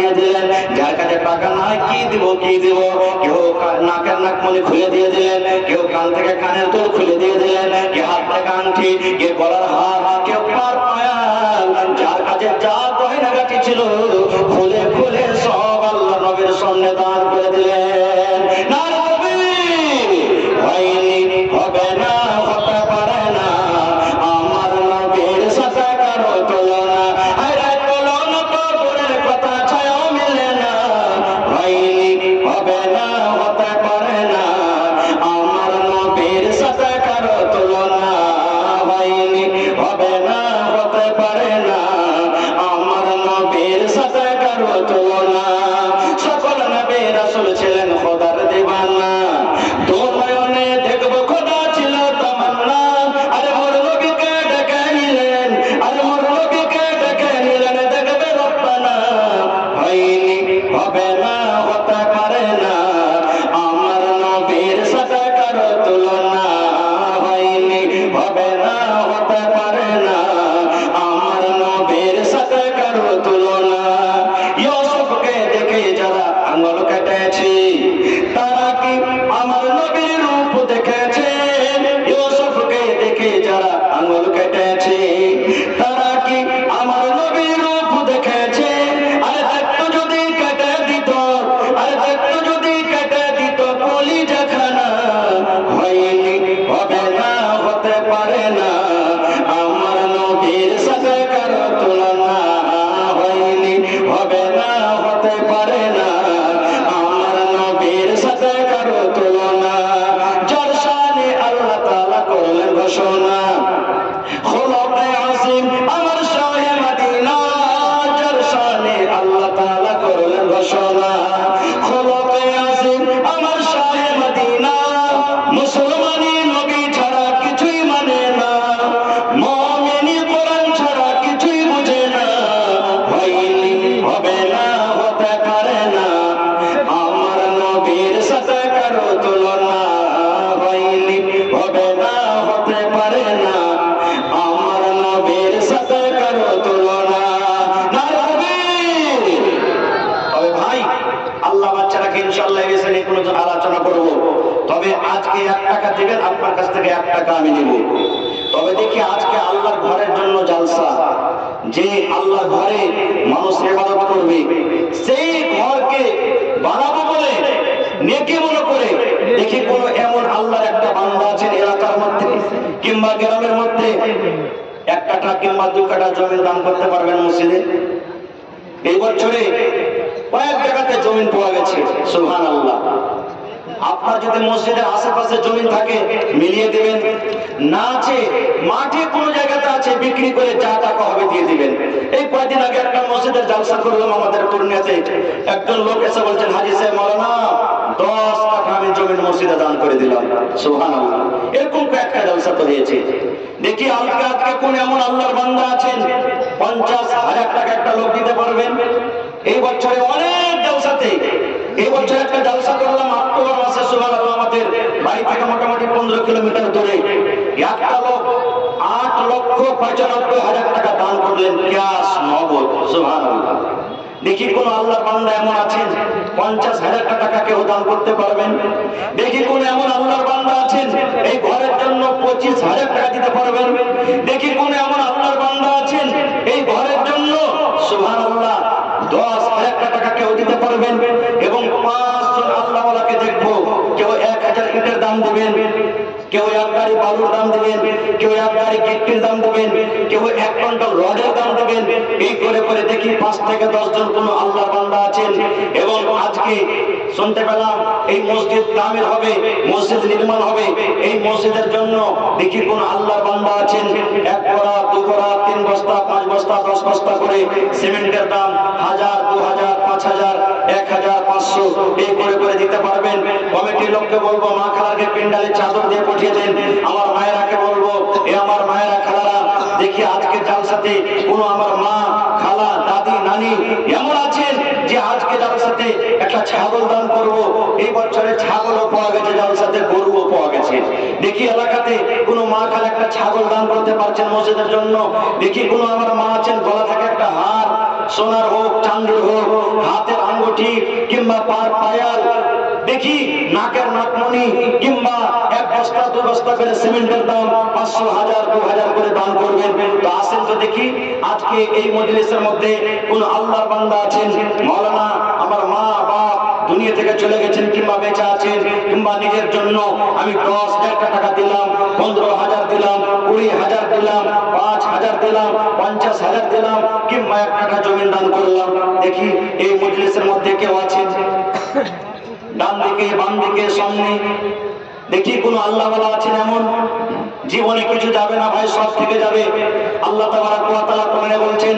দিয়ে দিলেন। যার কাছে টাকা নাই কি দিব কি দিব, কেউ নাকের নাকমণি খুলে দিয়ে দিলেন, কেউ কান থেকে কানের দুল খুলে দিয়ে দিলেন, কেউ হাত থেকে আংটি, কেউ গলার হার, কেউ পার পায়াল, যার কাছে যা গয়নাগাটি ছিল খুলে খুলে সব আল্লাহ নবীর সামনে দান করে দিলেন। না নবী হয়নি, হবে না, হতে পারে না, আমার নবীর সাথে কারো তুলনা। আরে তুলনা কবরের কথা ছায়াও মিলে না, হয়নি, হবে না, হতে পারে না, আমার নবীর সাথে কারো তুলনা। হয়নি, হবে না, হতে পারে না, আমার নবীর সাথে কারো তুলনা। সকল নবী রাসূল ছিলেন খোদার দিওয়ানা, দোর নয়নে দেখবো খোদা ছিল তামান্না। আরে মোর নবীকে ডেকে নিলেন, আরে মোর নবীকে ডেকে নিলেন, দেখবে রব্বানা। হয়নি, হবে না, হতে পারে না, আমার নবীর সাথে কারো তুলনা। হয়নি, হবে না, হতে পারে না, আমার নবীর সাথে কারো তুলনা। ইউসুফকে দেখে যারা আঙুল কেটেছে, তারা কি আমার নবীর রূপ দেখেছে? ইউসুফকে দেখে যারা আঙুল কেটেছে, তারা কি আমার নবীর রূপ দেখেছে? আরে দেখতো যদি কেটে দিত, আরে দেখতো যদি কেটে দিত কলিজা খানা। হয়নি, হবে না, হতে পারে না, আমার নবীর সাথে কারো তুলনা। হয়নি, হবে না, হতে পারে না, আমার নবীর সাথে কারো তুলনা। যার শানে আল্লাহ তাআলা করলেন ঘোষণা, খুলুকে আযীম আমার শাহে মদিনা। যার শানে আল্লাহ তাআলা করলেন ঘোষণা, খুলুকে আযীম আমার শাহে মদিনা। মুসলমানি নবী ছাড়া কিছুই মানে না, মুমিনি কোরআন ছাড়া কিছুই বুঝে না। হয়নি, হবে না, হতে পারে না, আমার নবীর সাথে কারো তুলনা। হয়নি, হবে না, হতে পারে না, আমার নবীর সাথে কারো তুলনা। না নবী। তবে ভাই, আল্লাহ বাচ্চারাকে ইনশাআল্লাহ এই বিষয়ে কোনো আলোচনা করব। তবে আজকে 1 টাকা দিবেন, আপনার কাছ থেকে 1 টাকা আমি নেব। তবে দেখি আজকে আল্লাহর ঘরের জন্য জালসা, যে আল্লাহর ঘরে মানুষ ইবাদত করবে, সেই ঘরকে বানাবো বলে নেকি মনে করে দেখি কোন এমন আল্লাহর একটা বান্দা আছেন এলাকার মধ্যে কিংবা গ্রামের মধ্যে 1 কাঠা কিংবা 2 কাঠা জমি দান করতে পারবেন মসজিদে? এই বছরে কয়েক জায়গাতে জমি পাওয়া গেছে, সুবহানাল্লাহ। আপনার যদি মসজিদের আশেপাশে জমি থাকে মিলিয়ে দিবেন, না আছে মাঠে কোনো জায়গাতে আছে বিক্রি করে যা টাকা হবে দিয়ে দিবেন। এই কয়েকদিন আগে একটা মসজিদের জালসা করলাম আমাদের পূর্ণিয়াতে। একজন লোক এসে বলছেন, হাজী সাহেব মাওলানা 10 কাঠা আমি জমি মসজিদে দান করে দিলাম। সুবহানাল্লাহ। এরকম কয়েকটা জালসা তো হয়েছে। দেখি আজকে কোন এমন আল্লাহর বান্দা আছেন 50,000 টাকা একটা লোক দিতে পারবেন? এই বছরে অনেক জালসাতে, এই বছর একটা জালসা করলাম অক্টোবর মাসে, সুবহানাল্লাহ, আমাদের বাড়ি থেকে মোটামুটি 15 কিলোমিটার দূরে। একটা লোক 8,95,000 টাকা দান করলেন, ক্যাশ নগদ। সুবহানাল্লাহ। দেখি কোন আল্লাহর বান্দা এমন আছেন 50,000 টাকা কেউ দান করতে পারবেন? দেখি কোন এমন আল্লাহর বান্দা আছেন এই ঘরের জন্য 25,000 টাকা দিতে পারবেন? দেখি কোন এমন আল্লাহর বান্দা আছেন এই ঘরের জন্য, সুবহানাল্লাহ, 10,000 টাকা কেউ দিতে পারবেন? এবং 5 জন আল্লাহওয়ালাকে দেখবো, কেউ 1,000 ইটের দাম দিবেন, কেউ 1 গাড়ি বালুর দাম দিবেন, কেউ 1 গাড়ি গিট্টির দাম দিবেন, কেউ 1 কুইন্টাল রডের দাম দিবেন। এই করে করে দেখি 5 থেকে 10 জন কোন আল্লাহর বান্দা আছেন। এবং আজকে শুনতে পেলাম এই মসজিদ তামির হবে, মসজিদ নির্মাণ হবে। এই মসজিদের জন্য দেখি কোন আল্লাহর বান্দা আছেন 1 বড়া 2 বড়া 3 বস্তা 5 বস্তা 10 বস্তা করে সিমেন্টের দাম 1000 2000 5000 1500 এই করে করে দিতে পারবেন। কমিটির লোককে বলবো মা খালাকে পিন্ডালে চাদর দিয়ে পাঠিয়ে দেন। আমার মায়েরাকে বলবো, এ আমার মায়েরা খালারা, দেখি আজকে জালসাতে কোন আমার মা খালা দাদি নানি এমন আছেন যে আজকে জালসাতে একটা ছাগল দান করব। এই বছরে ছাগলও পাওয়া গেছে, জালসাতে গরুও পাওয়া গেছে। দেখি এলাকাতে কোন মা খালা একটা ছাগল দান করতে পারছেন মসজিদের জন্য। দেখি কোন আমার মা আছেন গলা থেকে একটা হার সোনার হোক চাঁদের হোক, হাতের আঙ্গুঠি কিংবা পার পায়াল, দেখি নাকের নাকমণি কিংবা এক বস্তা দু বস্তা করে সিমেন্টের দাম 500, 1000, 2000 করে দান করবেন। তো আসেন তো দেখি আজকে এই মজলিসের মধ্যে কোন আল্লাহর বান্দা আছেন, মাওলানা আমার মা বাপ দুনিয়া থেকে চলে গেছেন কিংবা বেঁচে আছেন, কিংবা নিজের জন্য আমি 10,000 টাকা দিলাম, 15,000 দিলাম, 20,000 দিলাম, 5,000 দিলাম, 50,000 দিলাম, কিংবা 1 কাঠা জমি দান করলাম। দেখি এই মজলিসের মধ্যে কেউ আছেন? ডান দিকে বাম দিকে সামনে দেখি কোন আল্লাহ ওয়ালা আছেন এমন? জীবনে কিছু যাবে না ভাই, সব থেকে যাবে। আল্লাহ তাবারাক ওয়া তাআলা কোরআনে বলছেন,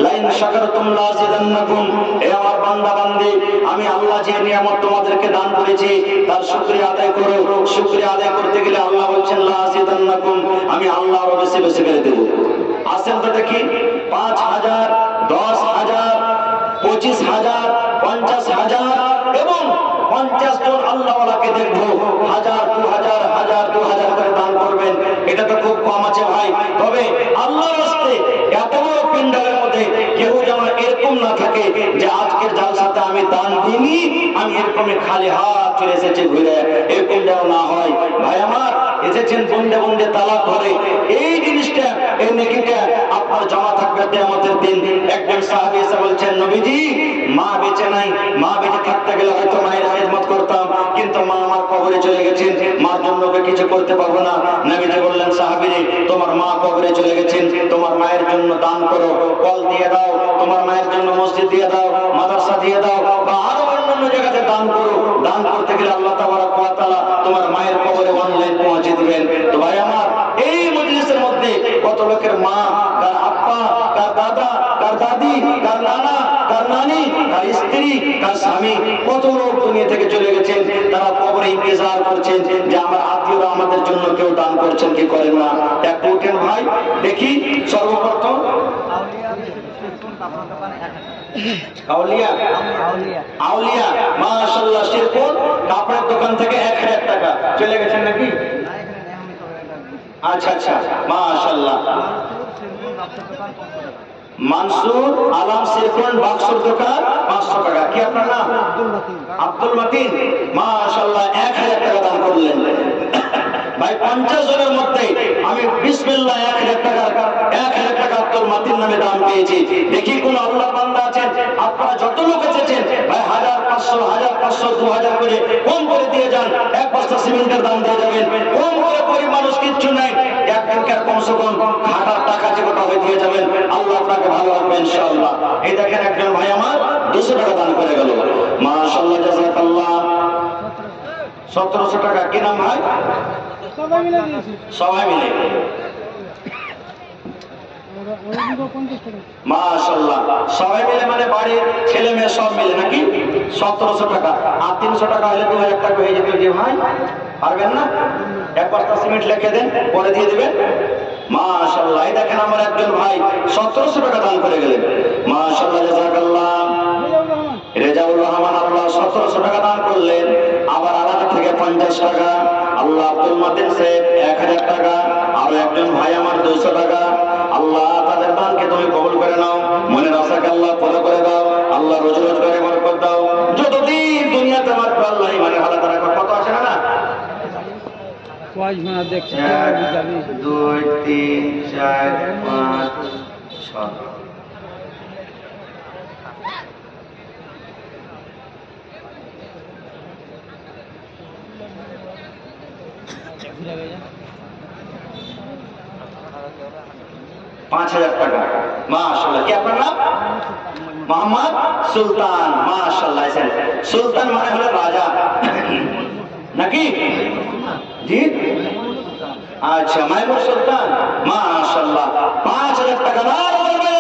লাইন শাকারতুম লাযিদান্নাকুম। হে আমার বান্দা বান্দি, আমি আল্লাহ যে নিয়ামত তোমাদেরকে দান করেছি তার শুকরিয়া আদায় করো। শুকরিয়া আদায় করতে গেলে আল্লাহ বলছেন লাযিদান্নাকুম, আমি আল্লাহ আরো বেশি বেশি করে দেব। আসেন তো দেখি 5,000, 10,000, 25,000, 50,000 এবং 50 জন আল্লাহওয়ালাকে দেখবো 1000, 2000, 1000, 2000 করে দান করবেন। এটা তো খুব কম আছে ভাই। তবে আল্লাহর রাস্তায় এত বড় পিন্ডালের মধ্যে কেউ যেন এরকম না থাকে যে আজকের জালসাতে আমি দান দিইনি, আমি এরকমই খালি হাত চলে এসেছি ঘুরে, এরকম যেন না হয়। ভাই আমার এসেছেন বন্দে বন্দে তালাক ধরে, এই জিনিসটা এই নেকিটা আপনার জমা থাকবে কিয়ামতের দিন। একজন সাহাবী এসে বলছেন, নবীজি মা বেঁচে নাই, মা বেঁচে থাকতে গেলে হয়তো মায়ের খিদমত করতাম, কিন্তু মা আমার কবরে চলে গেছেন, মার জন্য কিছু করতে পারবো না। নবীজি বললেন, সাহাবী তোমার মা কবরে চলে গেছেন, তোমার মায়ের জন্য দান করো, কল দিয়ে দাও, তোমার মায়ের জন্য মসজিদ দিয়ে দাও, মাদ্রাসা দিয়ে দাও, বা আরো অন্যান্য জায়গাতে দান করো। দান করতে গেলে আল্লাহ তাবারাক ওয়া তাআলা তোমার মায়ের কবরে অনলাইন পৌঁছে দিবেন। তো ভাই আমার এই মজলিসের মধ্যে কত লোকের মা, কার আব্বা, কার দাদা, কার দাদি, কার নানা, কার নানি, কার স্ত্রী, কার স্বামী, কত লোক দুনিয়া থেকে চলে গেছেন। তারা কবরে ইন্তজার করছেন যে আমার আত্মীয়রা আমাদের জন্য কেউ দান করছেন কি করেন না। একটু উঠেন ভাই দেখি। সর্বপ্রথম আউলিয়া, আউলিয়া মাশাআল্লাহ, শিরকুন কাপড়ের দোকান থেকে 1000 টাকা চলে গেছেন নাকি? আচ্ছা আচ্ছা মাশাআল্লাহ। মানসুর আলম শিরকুন বাক্সর দোকান 500 টাকা। কি আপনার নাম? আব্দুল মতিন। মাশাআল্লাহ 1000 টাকা দান করলেন। ভাই 50 জনের মধ্যে আমি বিসমিল্লাহ 1000 টাকা আব্দুল মতিন নামে দান পেয়েছি। দেখি কোন আল্লাহ বান্দা আছেন? আপনারা যত লোক এসেছেন ভাই 1500, 1500, 2000 করে কম করে দিয়ে যান। এক বস্তা সিমেন্টের দাম দিয়ে যাবেন। কম করে গরিব মানুষ কিচ্ছু নাই, একদিনকার কমসে কম খাটার টাকা যে কোটা হয়ে দিয়ে যাবেন। আল্লাহ আপনাকে ভালো রাখবে ইনশাআল্লাহ। এই দেখেন একজন ভাই আমার 200 টাকা দান করে গেল। মাশাআল্লাহ জাযাকাল্লাহ। 1700 টাকা। কি নাম ভাই? সবাই মিলে মাশাআল্লাহ সবাই মিলে মানে বাড়ির ছেলে মেয়ে সব মিলে নাকি? 1700 টাকা। আর 300 টাকা হলে 2000 টাকা হয়ে যেত যে ভাই। পারবেন না? এক বস্তা সিমেন্ট লিখে দেন, পরে দিয়ে দিবেন। মাশাআল্লাহ। এই দেখেন আমার একজন ভাই 1700 টাকা দান করে গেলেন। মাশাআল্লাহ জাযাকাল্লাহ। রেজাউল রহমান আল্লাহ 1700 টাকা দান করলেন। আবার আলাদা থেকে 50 টাকা। আল্লাহ আব্দুল মতিন সাহেব 1000 টাকা। আর একজন ভাই আমার 200 টাকা। আল্লাহ তাদের দানকে তুমি কবুল করে নাও, মনের আশাকে আল্লাহ পুরো করে দাও। আল্লাহ রোজ রোজগারে বরকত দাও। যতদিন দুনিয়াতে আমার আল্লাহ ইমানের হালাত রাখো। কত আসে না? 1 2 3 4 5 6। $5000 টাকা। মাশাআল্লাহ। কি আপনার নাম? মোহাম্মদ সুলতান। মাশাআল্লাহ। সুলতান মানে হলো রাজা নাকি? জি আচ্ছা, মাইমুর সুলতান। মাশাআল্লাহ 5000 টাকা দান করবে।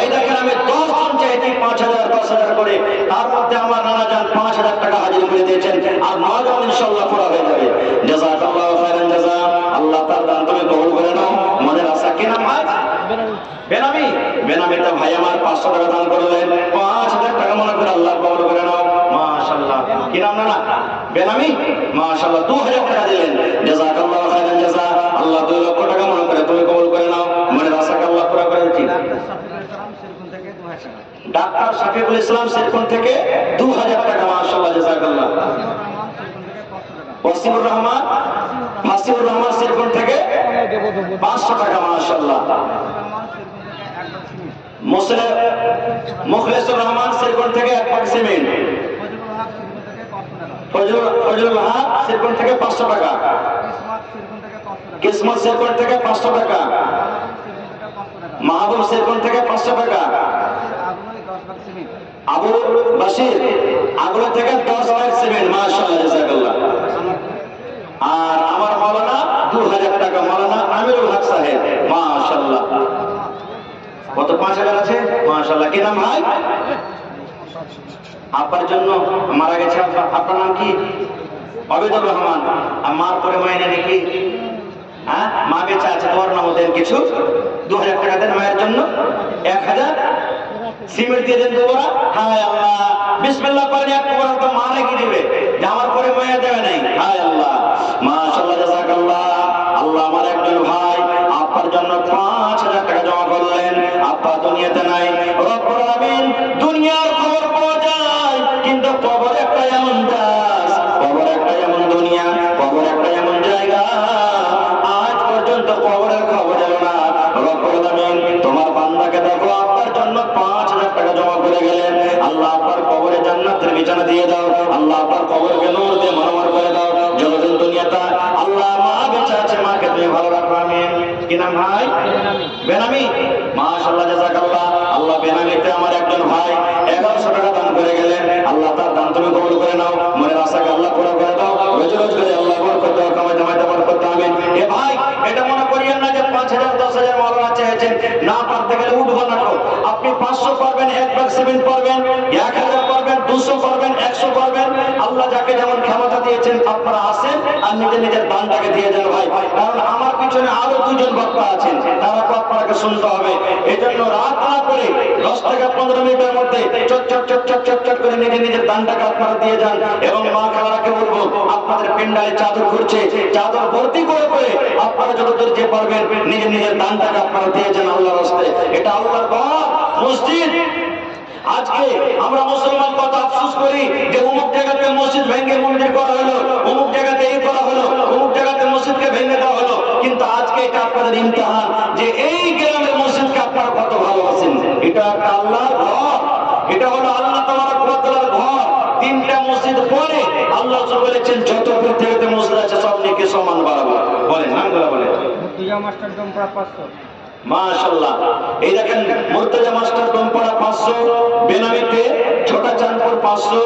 এই দেখেন আমি 10 জন চাইছি 5000, 10,000 করে। তার মধ্যে আমার নানা জান 5000 টাকা হাজির করে দিয়েছেন। আর 9 জন ইনশাআল্লাহ পুরো হয়ে যাবে। জাযাকাল্লাহু খাইরান জাযা। আল্লাহ তাআলা দান তুমি কবুল করে নাও, মনের আশা। কি নাম ভাই? বেনামি। বেনামিটা ভাই আমার 500 টাকা দান করলেন। 5000 টাকা মনে করে আল্লাহ কবুল করে নাও। মাশাআল্লাহ। কি নাম না? বেনামি। মাশাআল্লাহ 2000 টাকা দিলেন। জাযাকাল্লাহু খাইরান জাযা। আল্লাহ 2 লক্ষ টাকা মনে করে তুমি কবুল করে নাও, মনের আশাকে আল্লাহ পুরো করে দিচ্ছি। ডাক্তার শফিকুল ইসলাম শিরকুন থেকে 2000 টাকা। মাশাআল্লাহ, জাযাকাল্লাহ। ওয়াসিউর রহমান শিরকুন থেকে 500 টাকা। মাশাআল্লাহ। মুখলেসুর রহমান শিরকুন থেকে 1 পাক সিমেন্ট। ফজলুল হক শিরকুন থেকে 500 টাকা। কিসমত শিরকুন থেকে 500 টাকা। মাহবুব শিরকুন থেকে 500 টাকা। আবু বাশির আগুলা থেকে 10 লাখ সিমেন্ট। মাশাআল্লাহ, জাযাকাল্লাহ। আর আমার মাওলানা 2000 টাকা, মাওলানা আমিরুল হক সাহেব। মাশাআল্লাহ। কত? 5000 আছে। মাশাআল্লাহ। কি নাম ভাই? আপনার জন্য মারা গেছে। আপনার নাম কি? অবিদুর রহমান। আমার পরে মাইনে নাকি? হ্যাঁ, মা বেঁচে আছে, তোমার নামও দেন কিছু। 2000 টাকা দেন মায়ের জন্য। 1000 সিমেন্ট দিয়ে দেন দুবারা। হায় আল্লাহ, বিসমিল্লাহ করেন। এক কোবরা তো মা নাকি দিবে যে আমার পরে মায়া দেবে নাই। হায় আল্লাহ, মাশাআল্লাহ, জাযাকাল্লাহ। আল্লাহ আমার একজন ভাই আপনার জন্য 5000 টাকা জমা করলেন। আপা দুনিয়াতে নাই। রব্বুল আলামিন, দুনিয়ার খবর পাওয়া যায় কিন্তু কবর একটা এমন দাস, কবর একটা এমন দুনিয়া, কবর একটা এমন জায়গা, আজ পর্যন্ত কবরের খবর এলো না। রব্বুল আলামিন, তোমার বান্দাকে দেখো, আপনার জন্য 5000 টাকা জমা করে গেলেন। আল্লাহ আপনার কবরে জান্নাতের বিছানা দিয়ে দাও। আল্লাহ আপনার কবরকে নূর দিয়ে মনোমর করে দাও। যতদিন দুনিয়াতে আল্লাহ মা বেঁচে আছে, মাকে তুমি ভালো রাখো। আমিন। কি নাম ভাই? বেনামি। মাশাআল্লাহ, জাযাকাল্লাহ। আল্লাহ বেনামিতে আমার একজন ভাই 1100 টাকা দান করে গেলেন। আল্লাহ তার দান তুমি কবুল করে নাও। মনের আশাকে আল্লাহ পুরো করে দাও। রোজ রোজ করে আল্লাহ বরকত দাও, কামাই জামাইতে বরকত দাও। আমিন। এ ভাই, এটা মনে করিয়েন না যে 5000 10,000 মাওলানা চেয়েছেন। না পারতে গেলে উঠবো না। আপনি 500 পারবেন, 1 লাখ সিমেন্ট পারবেন, 1000 পারবেন, 200 পারবেন, 100 পারবেন। আল্লাহ যাকে যেমন ক্ষমতা দিয়েছেন আপনারা আসেন আর নিজের নিজের দানটাকে দিয়ে যান ভাই। কারণ আমার পিছনে আরো 2 জন বক্তা আছেন, তারা আপনাকে শুনতে হবে। এই জন্য রাত না করে 10 থেকে 15 মিনিটের মধ্যে চট করে নিজের নিজের দানটাকে আপনারা দিয়ে যান। এবং মা খালাকে বলবো, আপনাদের পিন্ডালে চাদর ঘুরছে, চাদর ভর্তি করে করে আপনারা যতদূর যে পারবেন নিজের নিজের দানটাকে আপনারা দিয়ে যান আল্লাহর রাস্তায়। এটা আল্লাহর ঘর, মসজিদ। আজকে আমরা মুসলমান কত আফসোস করি যে অমুক জায়গাতে মসজিদ ভেঙে মন্দির করা হলো, অমুক জায়গাতে এই করা হলো, অমুক জায়গাতে মসজিদকে ভেঙে দেওয়া হলো। কিন্তু আজকে এটা আপনাদের ইমতিহান যে এই গ্রামের মসজিদকে আপনারা কত ভালোবাসেন। এটা একটা আল্লাহর ঘর, এটা হলো আল্লাহ তাআলার ঘর। 3টা মসজিদ পরে আল্লাহ বলেছেন যত পৃথিবীতে মসজিদ আছে সব নেকি সমান বাড়াবো। বলেন নামগুলো বলেন। মুর্তজা মাস্টার দমপাড়া 500। মাশাআল্লাহ। এই দেখেন, মুর্তজা মাস্টার দমপাড়া 500, বেনামিতে ছোটা চাঁদপুর 500,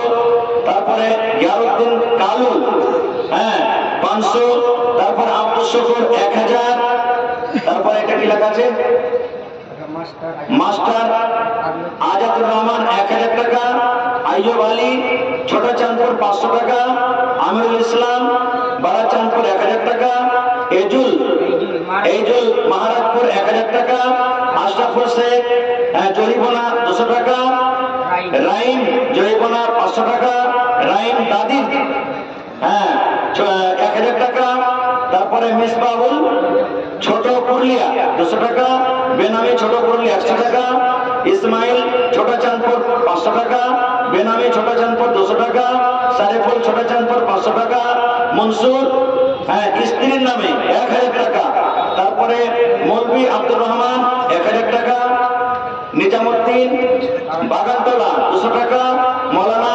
তারপরে ইয়ারউদ্দিন কালু, হ্যাঁ 500, তারপরে আব্দুল শুকুর 1000, তারপরে এটা কি লেখা আছে? মাস্টার আজাদুর রহমান 1000 টাকা, আইয়ুব আলী ছোটা চাঁদপুর 500 টাকা, আমিরুল ইসলাম বাড়া চাঁদপুর 1000 টাকা, এজুল মহারাজপুর 1000 টাকা, আশরাফুল শেখ জরিবনা 200 টাকা, রাইম জরিবনা 500 টাকা, রাইম দাদির 1000 টাকা, তারপরে মিসবাহুল ছোট পুরুলিয়া 200 টাকা, বেনামি ছোট পুরুলিয়া 100 টাকা, ইসমাইল ছোটা চাঁদপুর 500 টাকা, বেনামি ছোটা চাঁদপুর 200 টাকা, সারিফুল ছোটা চাঁদপুর 500 টাকা, মনসুর স্ত্রীর নামে 1000 টাকা, তারপরে মৌলভী আব্দুর রহমান 1000 টাকা, নিজামুদ্দিন বাগানতলা 200 টাকা, মৌলানা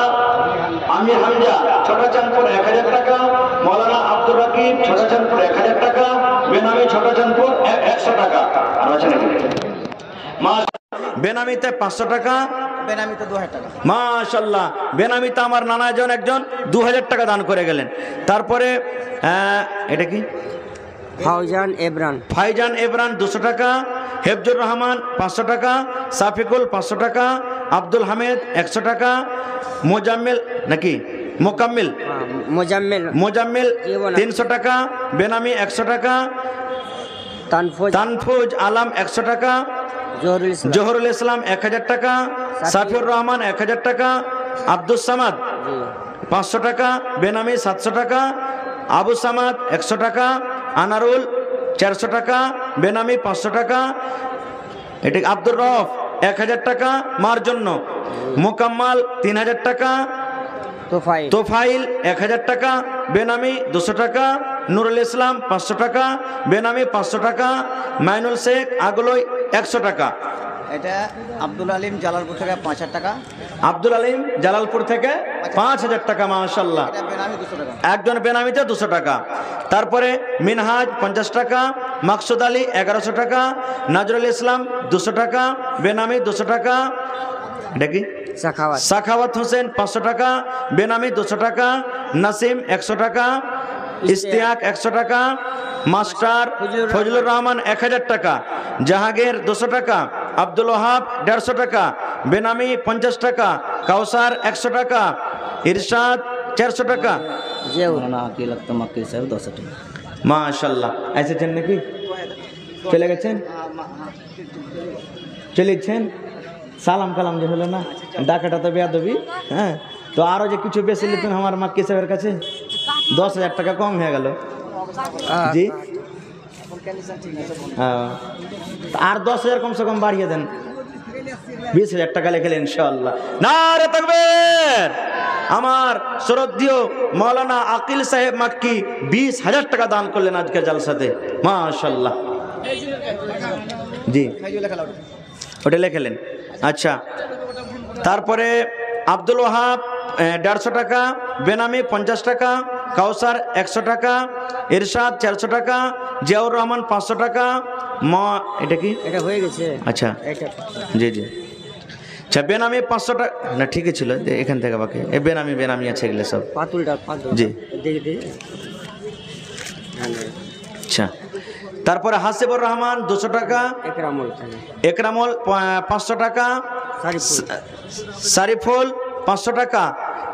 আমির হামজা ছোটা চাঁদপুর 1000 টাকা, মৌলানা আব্দুর রাকিব ছোটা চাঁদপুর 1000 টাকা, বেনামি ছোটা চাঁদপুর 100 টাকা। আর আছে নাকি? বেনামিতে 500 টাকা, বেনামিতে 2000 টাকা। মাশাআল্লাহ। বেনামিতে আমার নানাজন একজন 2000 টাকা দান করে গেলেন। তারপরে এটা কি? ফাইজান এবরান 200 টাকা, হেফজুর রহমান 500 টাকা, সাফিকুল 500 টাকা, আব্দুল হামিদ 100 টাকা, মোজাম্মেল নাকি মোজাম্মেল 300 টাকা, বেনামি 100 টাকা, তানফুজ আলম 100 টাকা, জহরুল ইসলাম 1000 টাকা, সাফিউর রহমান 1000 টাকা, আব্দুল সামাদ 500 টাকা, বেনামি 700 টাকা, আবু সামাদ 100 টাকা, আনারুল 400 টাকা, বেনামি 500 টাকা, এটা আব্দুর রফ 1000 টাকা মার জন্য। মোকাম্মাল 3000 টাকা। তোফাইল 1000 টাকা। বেনামি 200 টাকা। নুরুল ইসলাম 500 টাকা। বেনামি 500 টাকা। মাইনুল শেখ আগলই 100 টাকা। এটা আব্দুল আলিম জালালপুর থেকে 5000 টাকা। আব্দুল আলিম জালালপুর থেকে 5000 টাকা, মাশাআল্লাহ। এটা বেনামি 200 টাকা। একজন বেনামিতে 200 টাকা। তারপরে মিনহাজ 50 টাকা। মাকসুদ আলী 1100 টাকা। নজরুল ইসলাম 200 টাকা। বেনামি 200 টাকা। এটা কি? সাখাওয়াত হোসেন 500 টাকা। বেনামি 200 টাকা। নাসিম 100 টাকা। ইশতিয়াক 100 টাকা। মাস্টার ফজলুর রহমান 1000 টাকা। জাহাঙ্গীর 200 টাকা। আব্দুল ওহাব 150 টাকা। বেনামি 50 টাকা। কাউসার 100 টাকা। ইরশাদ 400 টাকা। মাশাআল্লাহ। এসেছেন নাকি? চলে গেছেন? চলেছেন? সালাম কালাম যে হলো না, ডাকাটা তো বেয়াদবি। হ্যাঁ, তো আরো যে কিছু বেশি নিতেন আমার মাক্কি সাহেবের কাছে, 10,000 টাকা কম হয়ে গেল। জি, আর 10,000 কমসে কম বাড়িয়ে দেন। 20,000 টাকা লিখলেন ইনশাআল্লাহ। নারে তাকবীর। আমার শ্রদ্ধেয় মাওলানা আকিল সাহেব মাক্কি 20,000 টাকা দান করলেন আজকে জালসাতে, মাশাআল্লাহ। জি, ওটা লিখলেন। আচ্ছা, তারপরে আব্দুল ওহাব 150 টাকা। বেনামি 50 টাকা। কাউসার 100 টাকা। ইরশাদ 400 টাকা। জিয়াউর রহমান 500 টাকা। এটা কি? এটা হয়ে গেছে। আচ্ছা, জি জি। আচ্ছা, বেনামি 500 টাকা। না, ঠিকই ছিল, এখান থেকে বাকি এই বেনামি আছে এগুলো সব। জি, আচ্ছা। তারপরে হাসিবুর রহমান 200 টাকা। একরামুল 500 টাকা। সারিফুল 500 টাকা।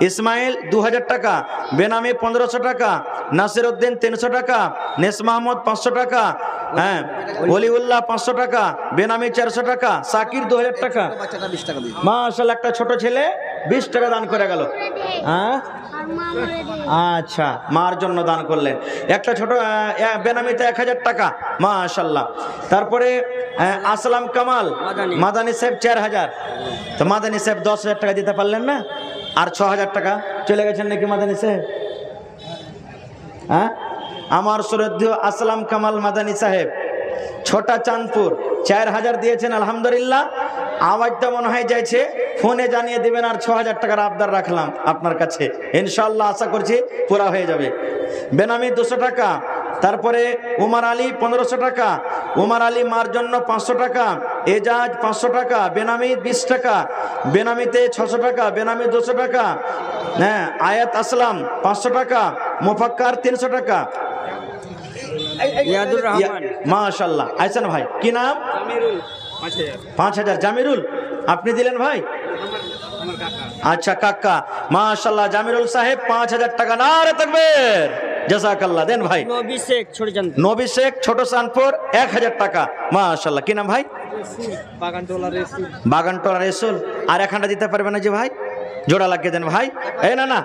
ইসমাইল 2000 টাকা। বেনামি 1500 টাকা। নাসির উদ্দিন 300 টাকা। নেস মাহমুদ 500 টাকা। হ্যাঁ, ওলিউল্লাহ 500 টাকা। বেনামি 400 টাকা। সাকির 2000 টাকা। মাশাআল্লাহ, একটা ছোট ছেলে 20 টাকা দান করে গেল। হ্যাঁ, আচ্ছা, মার জন্য দান করলেন। একটা ছোট বেনামিতে 1000 টাকা, মাশাআল্লাহ। তারপরে আসলাম কামাল মাদানী সাহেব 4000। তো মাদানী সাহেব 10,000 টাকা দিতে পারলেন না, আর 6000 টাকা চলে গেছেন নাকি মাদানী সাহেব? হ্যাঁ, আমার শ্রদ্ধেয় আসলাম কামাল মাদানী সাহেব ছোটা চাঁদপুর 4000 দিয়েছেন, আলহামদুলিল্লাহ। আওয়াজটা মনে হয় যাইছে, ফোনে জানিয়ে দিবেন। আর 6000 টাকার আবদার রাখলাম আপনার কাছে, ইনশাআল্লাহ আশা করছি পুরা হয়ে যাবে। বেনামি 200 টাকা। তারপরে উমার আলী 1500 টাকা। উমার আলী মার জন্য 500 টাকা। এজাজ 500 টাকা। বেনামি 20 টাকা। বেনামিতে 600 টাকা। বেনামি 200 টাকা। হ্যাঁ, আয়াত আসলাম 500 টাকা। মুফাক্কার 300 টাকা। মাশাআল্লাহ। আইছেন ভাই, কি নাম? 5000। জামিরুল আপনি দিলেন ভাই? আচ্ছা, কাকা, মাশাআল্লাহ। জামিরুল সাহেব 5000 টাকা। নারে তাকবীর, জাযাকাল্লাহ। দেন ভাই। নবী শেখ ছোট চাঁদপুর 1000 টাকা, মাশাআল্লাহ। কি নাম ভাই? বাগানটোলা রেসুল। আর এখানটা দিতে পারবে না যে ভাই? জোড়া লাগিয়ে দেন ভাই। এই না,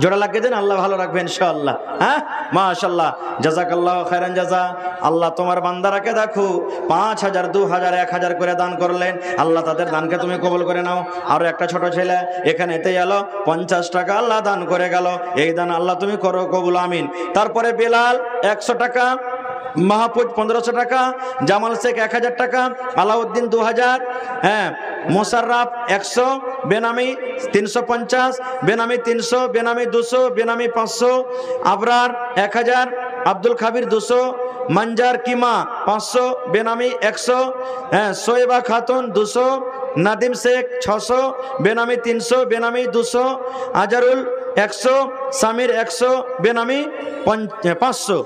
জোড়া লাগিয়ে দেন, আল্লাহ ভালো রাখবে ইনশাআল্লাহ। হ্যাঁ, মাশাআল্লাহ, জাযাকাল্লাহ খায়রান জাযা। আল্লাহ তোমার বান্দারাকে দেখো 5000, 2000, 1000 করে দান করলেন। আল্লাহ তাদের দানকে তুমি কবুল করে নাও। আর একটা ছোট ছেলে এখানে এতে এলো 50 টাকা, আল্লাহ দান করে গেল। এই দান আল্লাহ তুমি করো কবুল, আমিন। তারপরে বেলাল 100 টাকা। মাহফুজ 1500 টাকা। জামাল শেখ 1000 টাকা। আলাউদ্দিন 2000। হ্যাঁ, মোশাররফ 100। বেনামি 350। বেনামি 300। বেনামি 200। বেনামি 500। আবরার 1000। আব্দুল খাবির 200। মঞ্জার কিমা 500। বেনামি 100। হ্যাঁ, সোয়েবা খাতুন 200। নাদিম শেখ 600। বেনামি 300। বেনামি 200। আজারুল 100। সামির 100। বেনামি 500।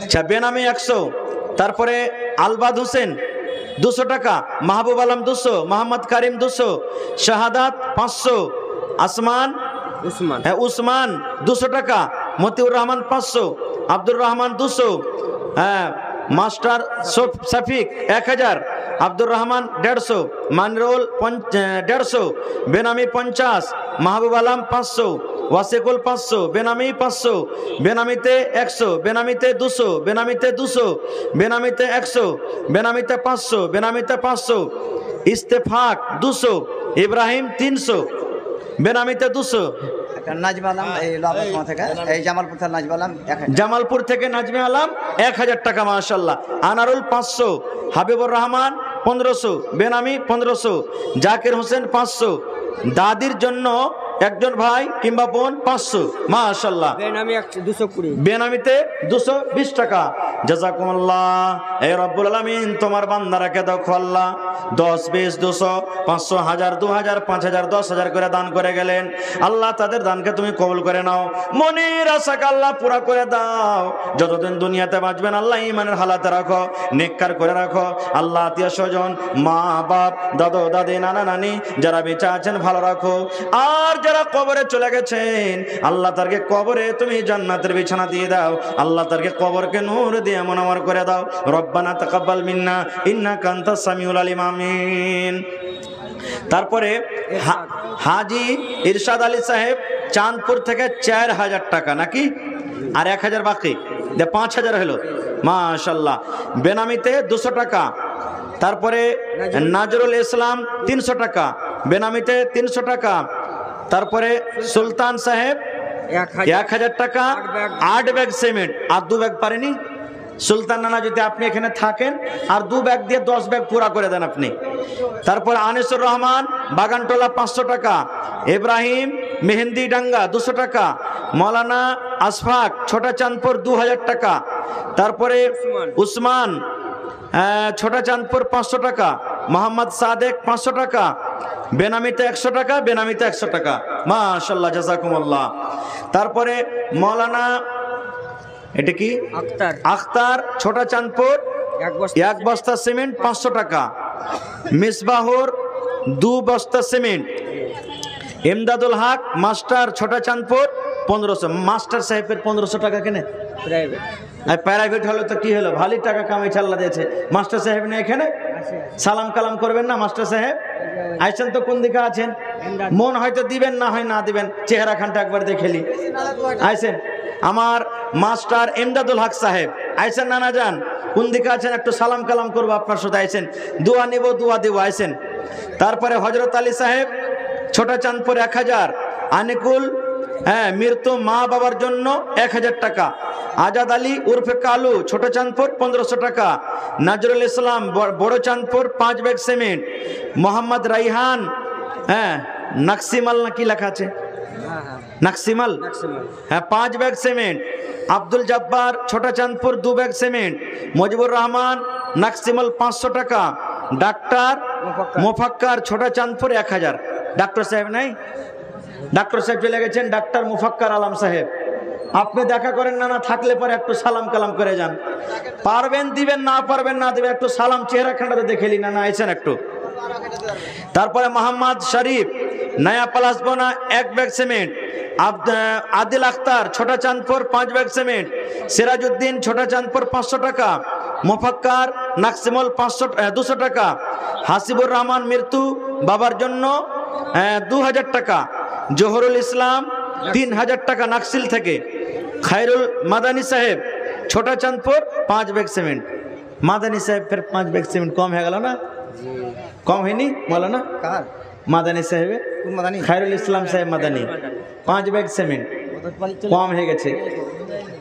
আচ্ছা, বেনামি 100। তারপরে আলবাদ হোসেন 200 টাকা। মাহবুব আলম 200। মোহাম্মদ কারিম 200। শাহাদাত 500। উসমান 200 টাকা। মতিউর রহমান 500। আব্দুর রহমান 200। হ্যাঁ, মাস্টার শফিক 1000। আব্দুর রহমান 150। মানরুল 150। বেনামি 50। মাহবুব আলম 500। ওয়াসিকুল 500, বেনামি 500, বেনামিতে 100, বেনামিতে 200, বেনামিতে 200, বেনামিতে 100, বেনামিতে 500, বেনামিতে 500, ইস্তেফাক 200, ইব্রাহিম 300, বেনামিতে 200, একটা নাজমা আলম এই লাভাসমা থেকে, এই জামালপুর থেকে নাজমা আলম 1000। জামালপুর থেকে নাজমে আলম 1000 টাকা মাশাআল্লাহ। আনারুল 500, হাবিবুর রহমান 1500, বেনামি 1500, জাকির হোসেন 500, দাদির জন্য একজন ভাই কিংবা বোন 500 মাশাআল্লাহ। বেনামি 220, বেনামিতে 220 টাকা। জাযাকুমুল্লাহ। এই রব্বুল আলামিন তোমার বান্দারাকে দাও আল্লাহ 10, 20, 200, 500, 1000, 2000, 5000, 10000 করে দান করে গেলেন। আল্লাহ তাদের দানকে তুমি কবুল করে নাও, মনের আশাকে আল্লাহ পুরা করে দাও। যতদিন দুনিয়াতে বাঁচবেন আল্লাহ ঈমানের হালাতে রাখো, নেককার করে রাখো। আল্লাহ আত্মীয় স্বজন, মা বাপ, দাদু দাদি, নানা নানি যারা বেঁচে আছেন ভালো রাখো। আর যারা কবরে চলে গেছেন আল্লাহ তারকে কবরে তুমি জান্নাতের বিছানা দিয়ে দাও। আল্লাহ তারকে কবরকে নূর দিয়ে মুনাওয়ার করে দাও। রব্বানা তাকাব্বাল মিন্না ইন্নাকা আনতাস সামিউল আলিম, আমিন। তারপরে হাজি ইরশাদ আলী সাহেব চাঁদপুর থেকে 4000 টাকা নাকি, আর 1000 বাকি, 5000 হলো মাশাআল্লাহ। বেনামিতে 200 টাকা। তারপরে নাজরুল ইসলাম 300 টাকা, বেনামিতে 300 টাকা। তারপরে সুলতান সাহেব 1000 টাকা, 8 ব্যাগ সিমেন্ট। আর 2 ব্যাগ পারেনি সুলতান নানা, যদি আপনি এখানে থাকেন আর 2 ব্যাগ দিয়ে 10 ব্যাগ পুরা করে দেন আপনি। তারপর আনিসুর রহমান বাগানটোলা 500 টাকা, ইব্রাহিম মেহেন্দি ডাঙ্গা 200 টাকা, মৌলানা আশফাক ছোটা চাঁদপুর 2000 টাকা। তারপরে উসমান ছোটা চাঁদপুর 500 টাকা, মোহাম্মদ সাদেক 500 টাকা, বেনামিতে 100 টাকা, বেনামিতে 100 টাকা মাশাআল্লাহ, জাযাকুমুল্লাহ। তারপরে মৌলানা এটা কি আখতার ছোটা চাঁদপুর 1 বস্তা সিমেন্ট 500 টাকা, মিসবাহুর 2 বস্তা সিমেন্ট, ইমদাদুল হক মাস্টার ছোটা চাঁদপুর 1500। মাস্টার সাহেবের 1500 টাকা কেনে প্রাইভেট হলে তো কি হলো, ভালোই টাকা কামাইছে আল্লাহ দিয়েছে। মাস্টার সাহেব নেই এখানে, সালাম কালাম করবেন না মাস্টার সাহেব? আইছেন তো কোন দিকে আছেন? মন হয়তো দিবেন, না হয় না দিবেন, চেহারা খানটা একবার দেখেলি। আইছেন আমার মাস্টার ইমদাদুল হক সাহেব, আইছেন নানা যান, কোন দিকে আছেন? একটু সালাম কালাম করবো আপনার সাথে। আইছেন, দোয়া নিব, দোয়া দিব। আইছেন। তারপরে হজরত আলী সাহেব ছোটা চাঁদপুর 1000, আনিকুল মৃত্যু মা বাবার জন্য 1000 টাকা, আজাদ আলী উর্ফে কালু ছোট চাঁদপুর 1500 টাকা, নজরুল ইসলাম বড় চাঁদপুর 5 ব্যাগ সিমেন্ট, মোহাম্মদ রাইহান নাকসিমাল নাকি লেখা আছে, নাকসিমাল 5 ব্যাগ সিমেন্ট, আব্দুল জব্বার ছোটা চাঁদপুর 2 ব্যাগ সিমেন্ট, মুজিবুর রহমান নাকসিমাল 500 টাকা, ডাক্তার মুফাক্কার ছোটা চাঁদপুর 1000। ডাক্তার সাহেব নাই, ডাক্তার সাহেব চলে গেছেন, ডাক্তার মুফাক্কার আলম সাহেব। আপনি দেখা করেন না, না থাকলে পরে একটু সালাম কালাম করে যান। পারবেন দিবেন, না পারবেন না দিবেন, একটু সালাম চেহারা খান্ডাতে দেখেলি না, না আইছেন একটু। তারপরে মোহাম্মদ শরীফ নয়া প্লাস বোনা 1 ব্যাগ সিমেন্ট, আদিল আখতার ছোটা চাঁদপুর 5 ব্যাগ সিমেন্ট, সিরাজউদ্দিন ছোটা চাঁদপুর 500 টাকা, মুফাক্কার নাকসিমল 200 টাকা, হাসিবুর রহমান মৃত্যু বাবার জন্য 2000 টাকা, জোহরুল ইসলাম 3000 টাকা নাকসিল থেকে, খায়রুল মাদানী সাহেব ছোটা চাঁদপুর 5 ব্যাগ সিমেন্ট। মাদানী সাহেব ফের 5 ব্যাগ সিমেন্ট কম হয়ে গেল না? কম হয়নি বলো না? মাদানী সাহেব, খায়রুল ইসলাম সাহেব মাদানী 5 ব্যাগ সিমেন্ট কম হয়ে গেছে।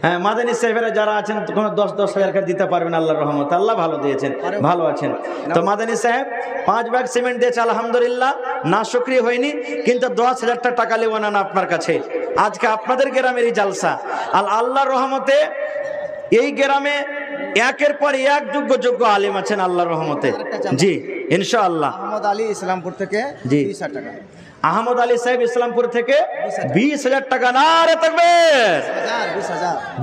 হ্যাঁ, মাদানী সাহেবেরা যারা আছেন কোনো 10-10 হাজার করে দিতে পারবেন আল্লাহর রহমত, আল্লাহ ভালো দিয়েছেন, ভালো আছেন। তো মাদানী সাহেব 5 ব্যাগ সিমেন্ট দিয়েছে, আলহামদুলিল্লাহ। না শুকরিয়া হয়নি, কিন্তু 10,000 টাকা নেব না আপনার কাছে। আজকে আপনাদের গ্রামেরই জালসা, আর আল্লাহর রহমতে এই গ্রামে একের পর এক যোগ্য আলেম আছেন আল্লাহর রহমতে। জি ইনশাআল্লাহ। আহমদ আলী ইসলামপুর থেকে 20,000 টাকা, আহমদ আলী সাহেব ইসলামপুর থেকে 20,000 টাকা। নারে তাকবীর।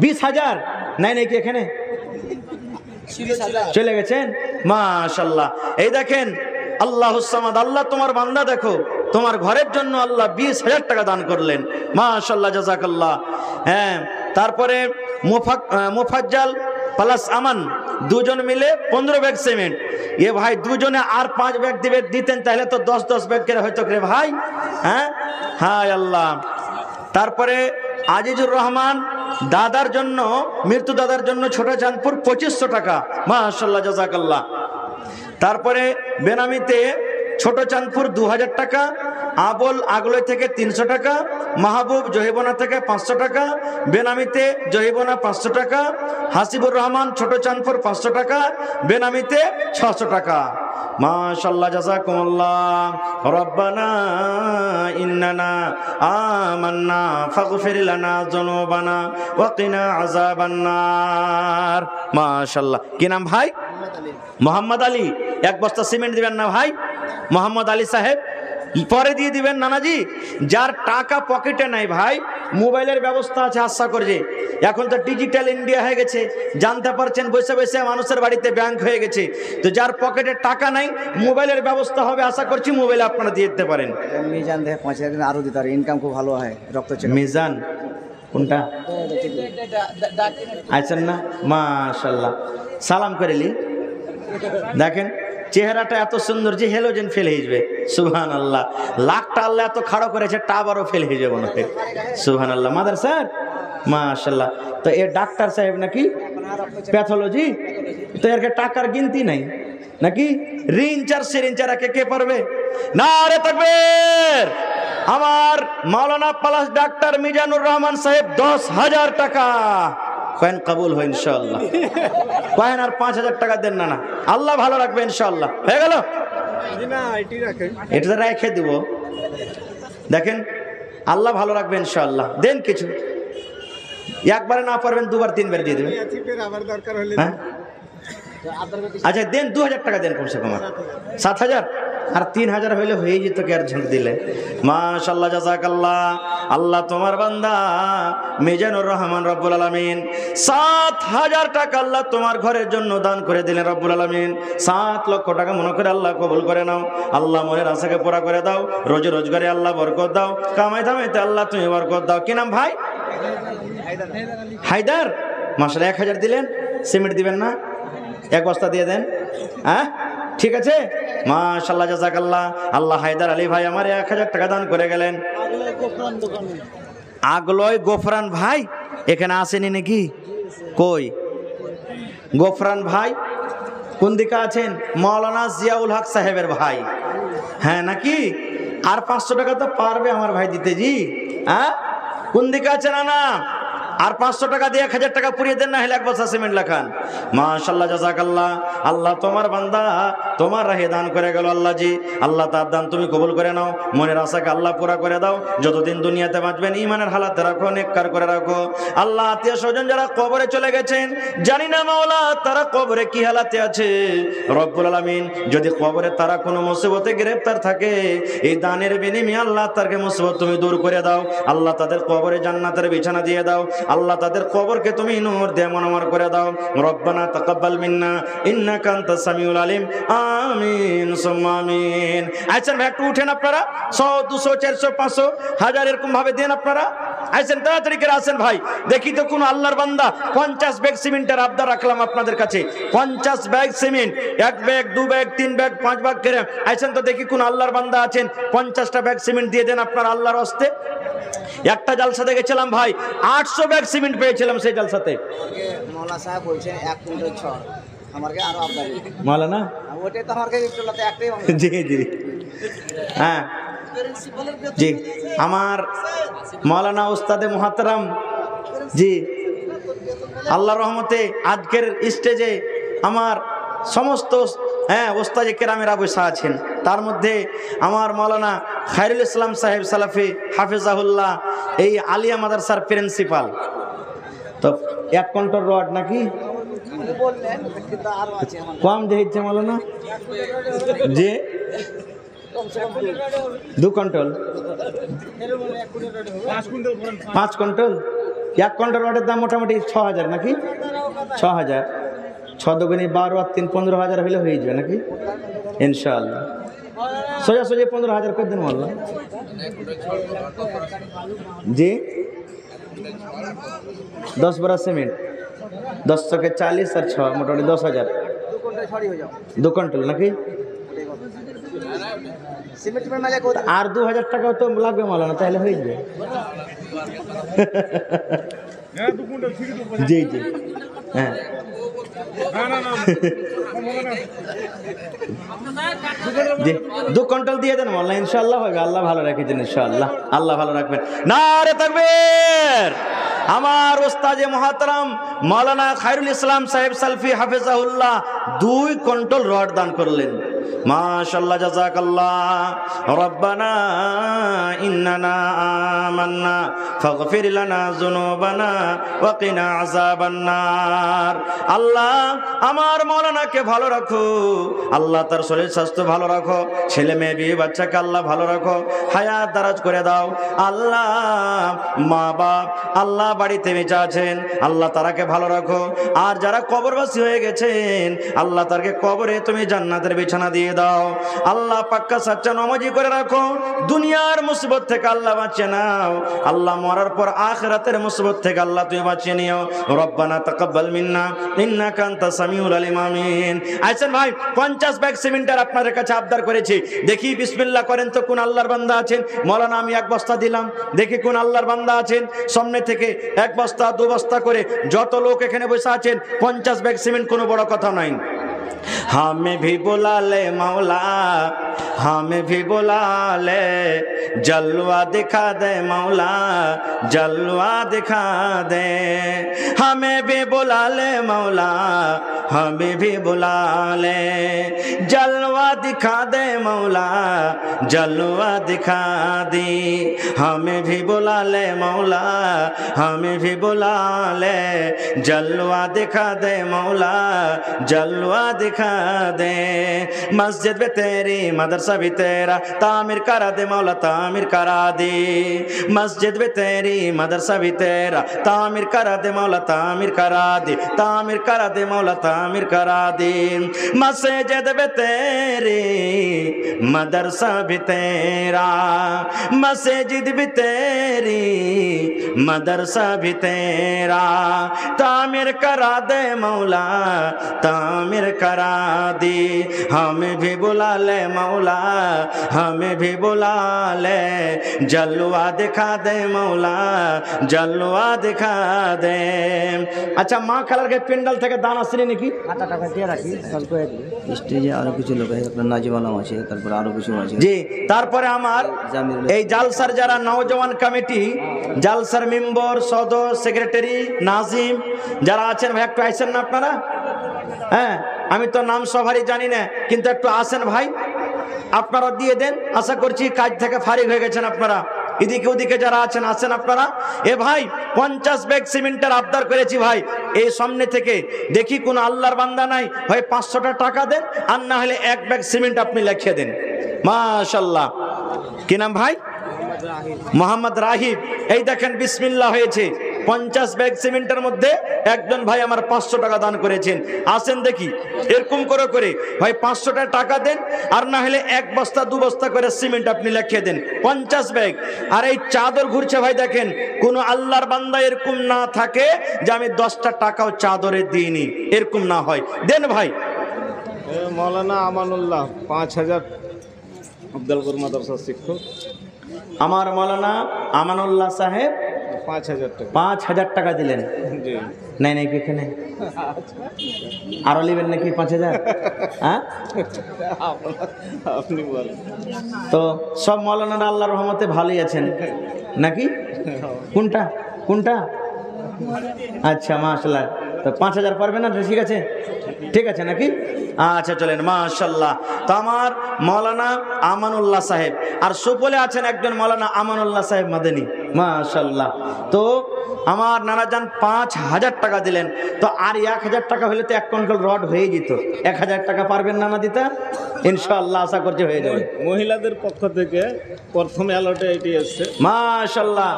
20,000 নাই নাকি এখানে? চলে গেছেন মাশাআল্লাহ। এই দেখেন আল্লাহুস সামাদ, আল্লাহ তোমার বান্দা দেখো, তোমার ঘরের জন্য আল্লাহ 20,000 টাকা দান করলেন মাশাআল্লাহ, জাযাকাল্লাহ। হ্যাঁ, তারপরে মুফাজ্জাল প্লাস আমান দুজন মিলে 15 ব্যাগ সিমেন্ট। এ ভাই দুজনে আর 5 ব্যাগ দিতেন তাহলে তো 10-10 ব্যাগ করে হয়তো রে ভাই। হ্যাঁ হায় আল্লাহ। তারপরে আজিজুর রহমান দাদার জন্য, মৃত্যু দাদার জন্য ছোট চাঁদপুর 2500 টাকা, মাশাআল্লাহ জাযাকাল্লাহ। তারপরে বেনামিতে ছোট চাঁদপুর 2000 টাকা, আবুল আগলই থেকে 300 টাকা, মাহবুব জহিবনা থেকে 500 টাকা, বেনামিতে জহিবনা 500 টাকা, হাসিবুর রহমান ছোট চাঁদপুর 500 টাকা, বেনামিতে 600 টাকা। মাশাআল্লাহ জাযাকুমুল্লাহ। রব্বানা ইন্নানা আমান্না ফাগফির লানা যুনুবানা ওয়া কিনা আযাবান্নার। মাশাআল্লাহ। কি নাম ভাই? মোহাম্মদ আলী। 1 বস্তা সিমেন্ট দিবেন না ভাই? মোহাম্মদ আলী সাহেব পরে দিয়ে দিবেন নানাজি। যার টাকা পকেটে নাই ভাই, মোবাইলের ব্যবস্থা আছে, আশা করছে এখন তো ডিজিটাল ইন্ডিয়া হয়ে গেছে, জানতে পারছেন বসে বসে মানুষের বাড়িতে ব্যাংক হয়ে গেছে। তো যার পকেটে টাকা নাই, মোবাইলের ব্যবস্থা হবে, আশা করছি মোবাইলে আপনারা দিয়ে দিতে পারেন। মিজান দেখে 5000 দিন আরো দিতে পারে, ইনকাম খুব ভালো হয়, রক্ত চেক। মিজান কোনটা আছেন না? মাশাআল্লাহ, সালাম করেলি। দেখেন চেহারাটা এত সুন্দর যে হেলোজেন ফেল হয়ে যাবে। সুবহানাল্লাহ। লাখটা আল্লাহ এত খাড়ো করেছে, টাবারও ফেল হয়ে যাবে না। সুবহানাল্লাহ। মাদার স্যার মাশাআল্লাহ। তো এ ডাক্তার সাহেব নাকি প্যাথোলজি? তো এর টাকার গিনতি নাই নাকি? রিঞ্চার সিরিঞ্চার কে পারবে? নারে তাকবীর। আমার মাওলানা প্লাস ডাক্তার মিজানুর রহমান সাহেব 10,000 টাকা কয়েন কবুল হয় ইনশাআল্লাহ। কয়েন আর 5000 টাকা দেন না, না আল্লাহ ভালো রাখবে ইনশাআল্লাহ। হয়ে গেল? এটা রেখে দিব। দেখেন আল্লাহ ভালো রাখবে ইনশাআল্লাহ। দেন কিছু, একবারে না পারবেন 2বার 3বার দিয়ে দেবেন। হ্যাঁ আচ্ছা দেন 2000 টাকা দেন কমসে কম। 7000 আর 3000 হইলে হয়ে যেত, কে আর ঝুঁক দিলে। মাশাআল্লাহ জাযাকাল্লাহ। আল্লাহ তোমার বান্দা মিজানুর রহমান রব্বুল আলামিন 7000 টাকা আল্লাহ তোমার ঘরের জন্য দান করে দিলেন রব্বুল আলামিন। 7 লক্ষ টাকা মনে করে আল্লাহ কবুল করে নাও। আল্লাহ মনের আশাকে পুরা করে দাও। রোজে রোজগারে আল্লাহ বরকত দাও। কামাই দামাইতে আল্লাহ তুমি বরকত দাও। কি নাম ভাই? হায়দার। মাশাআল্লাহ 1000 দিলেন। সিমেন্ট দিবেন না? 1 বস্তা দিয়ে দেন। হ্যাঁ ঠিক আছে, মাশাআল্লাহ জাযাকাল্লাহ। আল্লাহ হায়দার আলী ভাই আমার 1000 টাকা দান করে গেলেন। আগলয় গোফরান ভাই এখানে আসেনি নাকি? কই গোফরান ভাই? কোন দিকে আছেন? মাওলানা জিয়াউল হক সাহেবের ভাই। হ্যাঁ নাকি? আর 500 টাকা তো পারবে আমার ভাই দিতে জি। হ্যাঁ কোন দিকে আছেন? না আর 500 টাকা দিয়ে 1000 টাকা পুড়িয়ে দেন, না হলে 1 বস্তা সিমেন্ট লেখান। মাশাআল্লাহ জাযাকাল্লাহ। আল্লাহ তোমার বান্দা তোমার রাহে দান করে গেল আল্লাহ জি। আল্লাহ তার দান তুমি কবুল করে নাও। মনের আশাকে আল্লাহ পুরা করে দাও। যতদিন দুনিয়াতে বাঁচবেন ঈমানের হালাতে রাখো, নেককার করে রাখো। আল্লাহ আত্মীয় স্বজন যারা কবরে চলে গেছেন, জানি না মাওলা তারা কবরে কি হালাতে আছে রব্বুল আলামিন। যদি কবরে তারা কোনো মুসিবতে গ্রেফতার থাকে, এই দানের বিনিময়ে আল্লাহ তারকে মুসিবত তুমি দূর করে দাও। আল্লাহ তাদের কবরে জান্নাতের বিছানা দিয়ে দাও। আল্লাহ তাদের কবরকে তুমি নূর দিয়ে মনোমর করে দাও। রব্বানা তাকাব্বাল মিন্না ইন্নাকা আনতাস সামিউল আলিম। আমিন সুম্মা আমিন। আছেন ভাই একটু উঠেন আপনারা। 100 200 400 500 1000 এরকম ভাবে দেন আপনারা। আছেন তাড়াতাড়ি করে আসেন ভাই। দেখি তো কোন আল্লাহর বান্দা 50 ব্যাগ সিমেন্টের আবদার রাখলাম আপনাদের কাছে। 50 bag cement, 1 bag 2 bag 3 bag 5 bag করে আছেন তো দেখি কোন আল্লাহর বান্দা আছেন। 50টা ব্যাগ সিমেন্ট দিয়ে দেন আপনার আল্লাহর হস্তে। একটা জালসাতে গেছিলাম ভাই, 800 ব্যাগ সিমেন্ট পেয়েছিলাম সেই জালসাতে। মৌলা সাহেব বলছেন 1 কুইন্টাল 6 আমাকে আরো আবদার। মাওলানা ওটাই তো আমাকে বিপ্লবতে একটাই জি জি হ্যাঁ জি। আমার মাওলানা উস্তাদে মুহাতারাম জি, আল্লাহর রহমতে আজকের স্টেজে আমার সমস্ত ওস্তাদে কেরামেরা বসে আছেন। তার মধ্যে আমার মাওলানা খায়রুল ইসলাম সাহেব সালাফি হাফিজাহুল্লাহ, এই আলিয়া মাদ্রাসার প্রিন্সিপাল। তো 1 কুইন্টাল রড নাকি কম দিয়েছে মাওলানা যে 2 কুইন্টাল 5 কুইন্টাল। 1 কুইন্টাল রডের দাম মোটামুটি 6000 নাকি? 6000। 6 দুগুনি 12 আর 3 15,000 হইলে হয়ে যাবে নাকি ইনশাআল্লাহ। সোজা সোজা 15,000 করে দেন মাওলানা জি। 10 বড়া সিমেন্ট 10 থেকে 40 আর 6 মোটামুটি 10,000। 2 কুইন্টাল নাকি সিমেন্ট টিমেন্ট মেলে কোথায় আর 2000 টাকাও তো লাগবে মাওলানা, তাহলে হয়ে যাবে। জি জি হ্যাঁ জি 2 কুইন্টাল দিয়ে দেন মাওলানা, ইনশাআল্লাহ হবে। আল্লাহ ভালো রাখেছেন, ইনশাআল্লাহ আল্লাহ ভালো রাখবেন। নারে তাকবীর। আমার ওস্তাদে মুহতারাম মাওলানা খায়রুল ইসলাম সাহেব সালফি হাফেজাহুল্লাহ 2 কুইন্টাল রড দান করলেন। মাশাআল্লাহ, জাযাকাল্লাহ। রব্বানা ইন্নানা আমান্না ফাগফির লানা যুনুবানা ওয়া কিনা আযাবান্নার। আল্লাহ আমার মাওলানাকে ভালো রাখো, আল্লাহ তার শরীর স্বাস্থ্য ভালো রাখো, ছেলে মেয়ে বিয়ে বাচ্চাকে আল্লাহ ভালো রাখো, হায়াত দারাজ করে দাও। আল্লাহ মা বাপ আল্লাহ বাড়িতে বেঁচে আছেন, আল্লাহ তারাকে ভালো রাখো। আর যারা কবরবাসী হয়ে গেছেন আল্লাহ তারকে কবরে তুমি জান্নাতের বিছানা দিয়ে দাও। আল্লাহ পাক্কা সাচ্চা নামাজি করে রাখো, দুনিয়ার মুসিবত থেকে আল্লাহ বাঁচিয়ে নাও। আল্লাহ মরার পর আখিরাতের মুসিবত থেকে আল্লাহ তুমি বাঁচিয়ে নিও। রব্বানা তাকাব্বাল মিন্না ইন্নাকা আনতাস সামিউল আলিম। আমিন। আইছেন ভাই 50 ব্যাগ সিমেন্টের আপনাদের কাছে আবদার করেছি, দেখি বিসমিল্লাহ করেন তো কোন আল্লাহর বান্দা আছেন। মাওলানা আমি 1 বস্তা দিলাম, দেখি কোন আল্লাহর বান্দা আছেন। সামনে থেকে 1 বস্তা 2 বস্তা করে যত লোক এখানে বসে আছেন 50 ব্যাগ সিমেন্ট কোনো বড় কথা নয়। हमें भी बुला ले मौला, हमें भी बुला ले, जलवा दिखा दे मौला, जलवा दिखा दे। हमें भी बुला ले मौला, हमें भी बुला ले, जलवा दिखा दे मौला, जलवा दिखा दी। हमें भी बुला ले मौला, हमें भी बुला ले, जलवा दिखा दे मौला, जलवा दिखा दे। मस्जिद भी तेरी मदरसा भी तेरा, तामीर करा दे मौला, तामीर करा दे। मस्जिद भी तेरी मदरसा भी तेरा, तामीर करा दे मौला, तामीर करा दे, तामीर करा दे मौला, तामीर करा दे। मस्जिद भी तेरी मदरसा भी तेरा, मस्जिद भी तेरी मदरसा भी तेरा, तामीर करा दे मौला, तामीर करा दी। हमें भी बुला ले मौला, हमें भी बुला ले, जलवा दिखा दे मौला, जलवा दिखा दे। अच्छा মা খালারকে প্যান্ডেল থেকে দান আসেনি নাকি? 8 টাকা দিয়ে রাখি, কালকে স্টেজে আরো কিছু লোক আছে, আপনার নাজিম আলম আছে, তারপর আরো কিছু আছে। জি, তারপরে আমার এই জালসার যারা নওজওয়ান কমিটি, জালসার মেম্বার, সদস্য, সেক্রেটারি, নাজিম যারা আছেন ভাই একটু আইছেন না আপনারা? হ্যাঁ, আমি তো নাম সবারই জানি না, কিন্তু একটু আসেন ভাই, আপনারা দিয়ে দেন। আশা করছি কাজ থেকে ফারিগ হয়ে গেছেন আপনারা। এদিকে ওদিকে যারা আছেন আসেন আপনারা। এ ভাই 50 ব্যাগ সিমেন্টের আবদার করেছি ভাই, এই সামনে থেকে দেখি কোন আল্লাহর বান্দা নাই, হয় 500 টাকা দেন, আর না হলে 1 ব্যাগ সিমেন্ট আপনি লিখে দেন। মাশাআল্লাহ। কি নাম ভাই? মোহাম্মদ রাহিব। এই দেখেন বিসমিল্লাহ হয়েছে। 50 ব্যাগ সিমেন্টের মধ্যে একজন ভাই আমার 500 টাকা দান করেছেন। আসেন দেখি এরকম করে করে ভাই 500 টাকা দেন, আর না হলে 1 বস্তা 2 বস্তা করে সিমেন্ট আপনি লিখে দেন 50 ব্যাগ। আর এই চাদর ঘুরছে ভাই, দেখেন কোন আল্লাহর বান্দা এরকম না থাকে যে আমি 10টা টাকাও চাদরে দিইনি, এরকম না হয়। দেন ভাই। মৌলানা আমানুল্লাহ 5000 আব্দুলপুর মাদ্রাসার শিক্ষক। আমার মাওলানা আমানুল্লাহ সাহেব 5000 টাকা। 5000 টাকা দিলেন। জি নাই নাই এখানে আরো নেবেন নাকি 5000? হ্যাঁ, আপনি বলেন। তো সব মাওলানারা আল্লাহর রহমতে ভালোই আছেন নাকি? কোনটা কোনটা? আচ্ছা মাশাআল্লাহ। তো 5000 পারবেন না? ঠিক আছে, ঠিক আছে নাকি? আচ্ছা চলেন, মাশাআল্লাহ। তো আমার মাওলানা আমানুল্লাহ সাহেব, আর সুপলে আছেন একজন মাওলানা আমানুল্লাহ সাহেব মাদানী, মাশাআল্লাহ। তো আমার নানাজান 5000 টাকা দিলেন। তো আর 1000 টাকা হলে তো 1 কুইন্টাল রড হয়ে যেত। 1000 টাকা পারবেন নানা দিতে? ইনশাআল্লাহ আশা করছি হয়ে যাবে। মহিলাদের পক্ষ থেকে প্রথম অ্যালটে এটি এসেছে। মাশাআল্লাহ।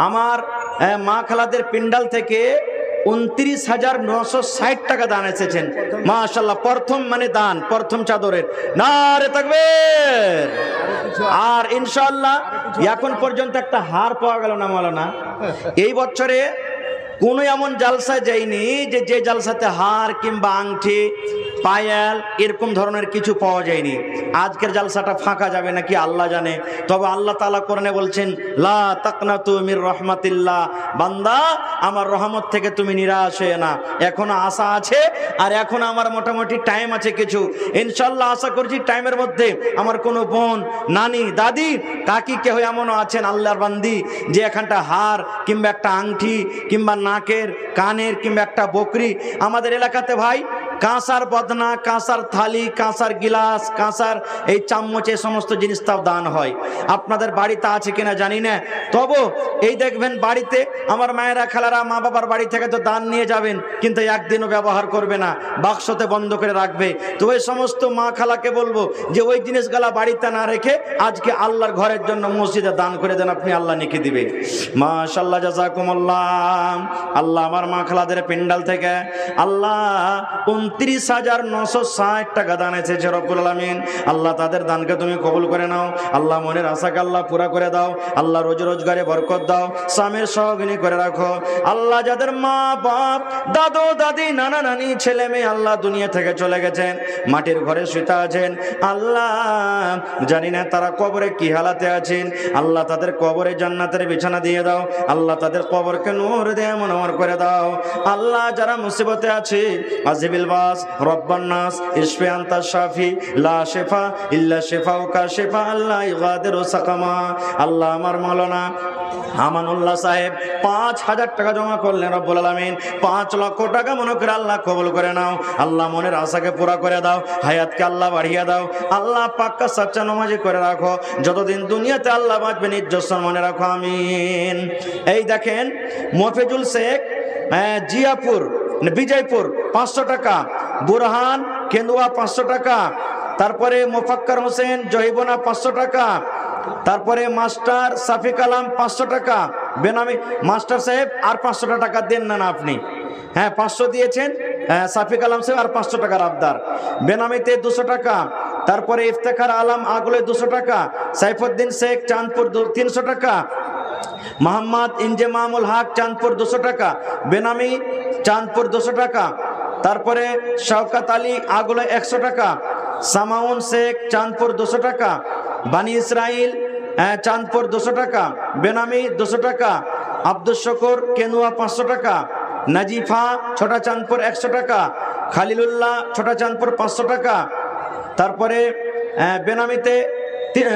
আমার মা খালাদের পিন্ডাল থেকে 29,960 টাকা দান এসেছেন। মাশাআল্লাহ, প্রথম মানে দান, প্রথম চাদরের। নারে তাকবীর। আর ইনশাআল্লাহ এখন পর্যন্ত একটা হার পাওয়া গেল না মাওলানা। এই বছরে কোনো এমন জালসা যায়নি যে জালসাতে হার কিংবা আংটি পায়াল এরকম ধরনের কিছু পাওয়া যায়নি। আজকের জালসাটা ফাঁকা যাবে নাকি আল্লাহ জানে। তবে আল্লাহ তাআলা কোরআনে বলছেন, লা তাকনাতু মির রাহমাতিল্লাহ, বান্দা আমার রহমত থেকে তুমি নিরাশ হয়ে না, এখনো আশা আছে। আর এখন আমার মোটামুটি টাইম আছে কিছু, ইনশাল্লাহ আশা করছি টাইমের মধ্যে আমার কোনো বোন, নানি, দাদি, কাকি কেউ এমনও আছেন আল্লাহর বান্দি যে এখানটা হার কিংবা একটা আংটি কিংবা নাকের কানের কিংবা একটা বকরি। আমাদের এলাকাতে ভাই কাঁসার বদনা, কাঁসার থালি, কাঁসার গিলাস, কাঁসার এই চামচ, এই সমস্ত জিনিস তাও দান হয়। আপনাদের বাড়িতে আছে কিনা জানি না, তবু এই দেখবেন বাড়িতে আমার মায়েরা, খালারা, মা বাবার বাড়ি থেকে তো দান নিয়ে যাবেন, কিন্তু একদিনও ব্যবহার করবে না, বাক্সতে বন্ধ করে রাখবে। তো ওই সমস্ত মা খালাকে বলবো যে ওই জিনিসগুলা বাড়িতে না রেখে আজকে আল্লাহর ঘরের জন্য মসজিদে দান করে দেন, আপনি আল্লাহ নেকি দিবে। মাশাআল্লাহ, জাযাকুমুল্লাহ। আল্লাহ আমার মা খালাদের পেন্ডাল থেকে আল্লাহ 29,960 টাকা দান এসেছে রব্বুল আলামিন। আল্লাহ তাদের দানকে তুমি কবুল করে নাও। আল্লাহ মনের আশাকে আল্লাহ পুরা করে দাও। আল্লাহ রোজি রোজগারে বরকত দাও, স্বামীর সহগিনী করে রাখো। আল্লাহ যাদের মা বাপ, দাদু দাদি, নানা নানি, ছেলে মেয়ে আল্লাহ দুনিয়া থেকে চলে গেছেন, মাটির ঘরে শুতে আছেন, আল্লাহ জানি না তারা কবরে কি হালাতে আছেন, আল্লাহ তাদের কবরে জান্নাতের বিছানা দিয়ে দাও। আল্লাহ তাদের কবরকে নূর দিয়ে মনোহর করে দাও। আল্লাহ যারা মুসিবতে আছে, আজিবিল বাস, রব্বান নাস, ইশফি আনতা শাফি, লা শিফা ইল্লা শিফাউকা শিফা আল্লাহ ইগাদিরু সাকামা। আল্লাহ আমার মাওলানা আমানুল্লাহ সাহেব 5,000 টাকা জমা করলেন রব্বুল আলামিন। 5 লক্ষ টাকা মনে করে আল্লাহ কবুল করে নাও। আল্লাহ মনের আশাকে পুরা করে দাও, হায়াতকে আল্লাহ বাড়িয়ে দাও। আল্লাহ পাক্কা সাচ্চা নামাজি করে রাখো, যতদিন দুনিয়াতে আল্লাহ বাঁচবেন ইজ্জত সম্মানে রাখো, আমিন। এই দেখেন মফিজুল শেখ, জিয়াপুর, বিজয়পুর 500 টাকা, বুরহান কেন্দুয়া 500 টাকা, তারপরে মোফাক্কার হোসেন জহিবনা 500 টাকা, তারপরে মাস্টার সাফিক আলম 500 টাকা, বেনামি মাস্টার সাহেব আর 500 টাকা দেন না আপনি? হ্যাঁ 500 দিয়েছেন সাফিক আলম সাহেব, আর 500 টাকার আবদার। বেনামিতে 200 টাকা, তারপরে ইফতেখার আলম আগলে 200 টাকা, সাইফুদ্দিন শেখ চাঁদপুর 300 টাকা, মোহাম্মদ ইনজেমামুল হক চাঁদপুর 200 টাকা, বেনামি চাঁদপুর 200 টাকা, তারপরে শওকত আলী আগলে 100 টাকা, সামাউন শেখ চাঁদপুর 200 টাকা, বানি ইসরাইল চাঁদপুর 200 টাকা, বেনামি 200 টাকা, আব্দুল শকুর কেনুয়া 500 টাকা, নাজিফা ছোটা চাঁদপুর 100 টাকা, খালিলুল্লাহ ছোটা চাঁদপুর 500 টাকা, তারপরে বেনামিতে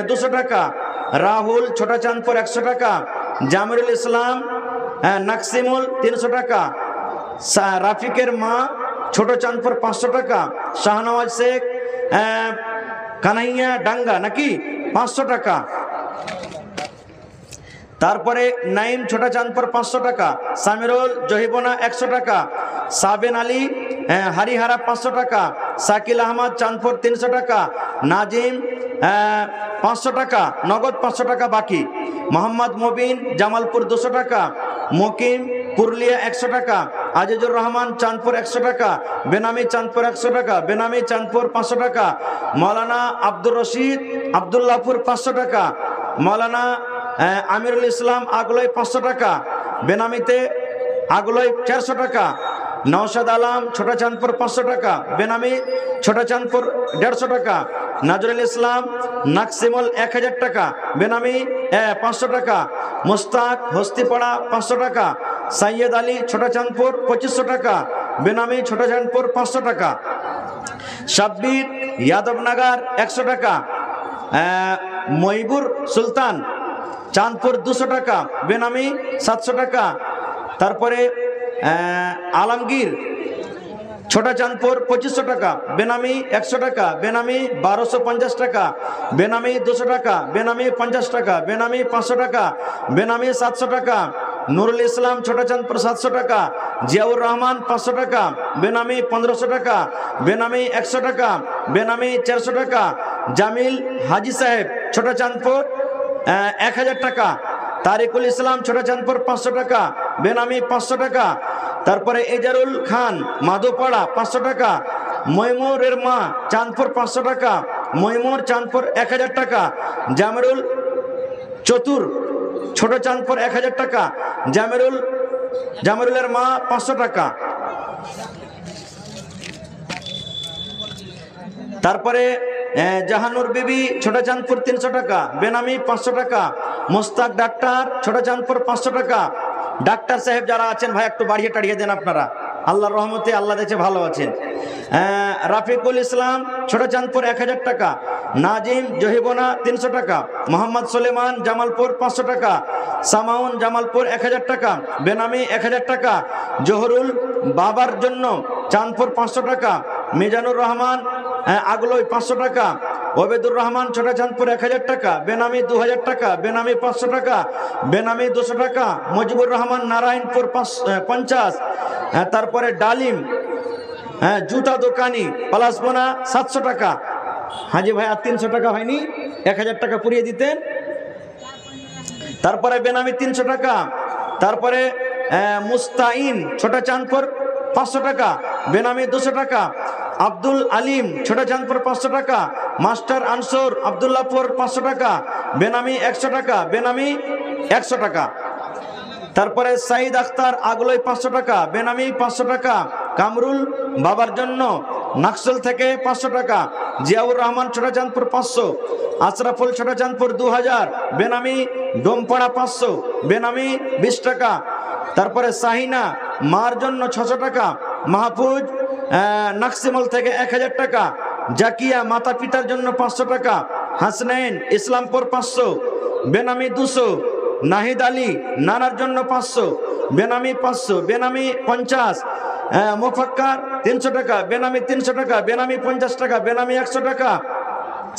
200 টাকা, রাহুল ছোটা চাঁদপুর 100 টাকা, জামিরুল ইসলাম নাকসিমুল 300 টাকা, রাফিকের মা ছোট চাঁদপুর 500 টাকা, শাহনওয়াজ শেখ কানাইয়া ডাঙ্গা নাকি 500 টাকা, তারপরে নাইম ছোটা চাঁদপুর 500 টাকা, সামিরুল জহিবনা 100 টাকা, সাবেন আলী হারিহারা 500 টাকা, শাকিল আহমদ চাঁদপুর 300 টাকা, নাজিম 500 টাকা নগদ, 500 টাকা বাকি, মোহাম্মদ মুবিন জামালপুর 200 টাকা, মকিম পুরুলিয়া 100 টাকা, আজিজুর রহমান চাঁদপুর 100 টাকা, বেনামি চাঁদপুর 100 টাকা, বেনামি চাঁদপুর 500 টাকা, মৌলানা আব্দুর রশিদ আবদুল্লাহপুর 500 টাকা, মৌলানা আমিরুল ইসলাম আগলই 500 টাকা, বেনামিতে আগলই 400 টাকা, নওশাদ আলম ছোটা চাঁদপুর 500 টাকা, বেনামি ছোটা চাঁদপুর 150 টাকা, নাজরুল ইসলাম নাকসিমুল 1000 টাকা, বেনামি 500 টাকা, মুস্তাক হস্তিপাড়া 500 টাকা, সৈয়দ আলী ছোটা চাঁদপুর 2500 টাকা, বেনামি ছোটা চাঁদপুর 500 টাকা, শাব্বির যাদবনগর 100 টাকা, মহিবুর সুলতান চাঁদপুর 200 টাকা, বেনামি 700 টাকা, তারপরে আলমগীর ছোটা চাঁদপুর 2500 টাকা, বেনামি 100 টাকা, বেনামি 1250 টাকা, বেনামি 200 টাকা, বেনামি 50 টাকা, বেনামি 500 টাকা, বেনামি 700 টাকা, নুরুল ইসলাম ছোটা চাঁদপুর 700 টাকা, জিয়াউর রহমান 500 টাকা, বেনামি 1500 টাকা, বেনামি 100 টাকা, বেনামি 400 টাকা, জামিল হাজি সাহেব ছোটা চাঁদপুর 1000 টাকা, তারিকুল ইসলাম ছোটা চাঁদপুর 500 টাকা, বেনামি 500 টাকা, তারপরে এজারুল খান মাধুপাড়া 500 টাকা, মৈমুরের মা চাঁদপুর 500 টাকা, মৈমুর চাঁদপুর 1000 টাকা, জামিরুল চতুর ছোট চাঁদপুর 1000 টাকা, জামিরুলের মা 500 টাকা। তারপরে জাহানুর বিবি ছোটা চাঁদপুর 300 টাকা, বেনামি 500 টাকা। মোস্তাক ডাক্তার ছোটা চাঁদপুর 500 টাকা। ডাক্তার সাহেব যারা আছেন ভাই একটু বাড়িয়ে টাড়িয়ে দেন আপনারা, আল্লাহর রহমতে আল্লাহ দেখে ভালো আছেন। রাফিকুল ইসলাম ছোটা চাঁদপুর 1000 টাকা। নাজিম জহিবনা 300 টাকা। মোহাম্মদ সুলেমান জামালপুর 500 টাকা। সামাউন জামালপুর 1000 টাকা, বেনামি 1000 টাকা। জহরুল বাবার জন্য চাঁদপুর 500 টাকা। মিজানুর রহমান আগলোই 500 টাকা। ওবেদুর রহমান ছোটা চাঁদপুর 1000 টাকা, বেনামি 2000 টাকা, বেনামি 500 টাকা, বেনামি 200 টাকা। মুজিবুর রহমান নারায়ণপুর 50। তারপরে ডালিম জুতা দোকানি পালাসবোনা 700 টাকা। হাজি ভাই আর 300 টাকা হয়নি, 1000 টাকা পুড়িয়ে দিতেন। তারপরে বেনামি 300 টাকা। তারপরে মুস্তাইন ছোটা চাঁদপুর 500 টাকা, বেনামি 200 টাকা। আব্দুল আলিম ছোটা চাঁদপুর 500 টাকা। মাস্টার আনসুর আব্দুল্লাহপুর 500 টাকা, বেনামি 100 টাকা, বেনামি 100 টাকা। তারপরে সাইদ আখতার আগলোই 500 টাকা, বেনামি 500 টাকা। কামরুল বাবার জন্য নাকসল থেকে 500 টাকা। জিয়াউর রহমান ছোটা চাঁদপুর 500। আশরাফুল ছোটা চাঁদপুর 2000, বেনামি ডোমপাড়া 500, বেনামি 20 টাকা। তারপরে সাহিনা মার জন্য 600 টাকা। মাহফুজ নাকসিমল থেকে 1000 টাকা। জাকিয়া মাতা পিতার জন্য 500 টাকা। হাসনাইন ইসলামপুর 500, বেনামি 200। নাহিদ আলী নানার জন্য 500, বেনামি 500, বেনামি 50। মুফাক্কার 300 টাকা, বেনামি 300 টাকা, বেনামি 50 টাকা, বেনামি 100 টাকা।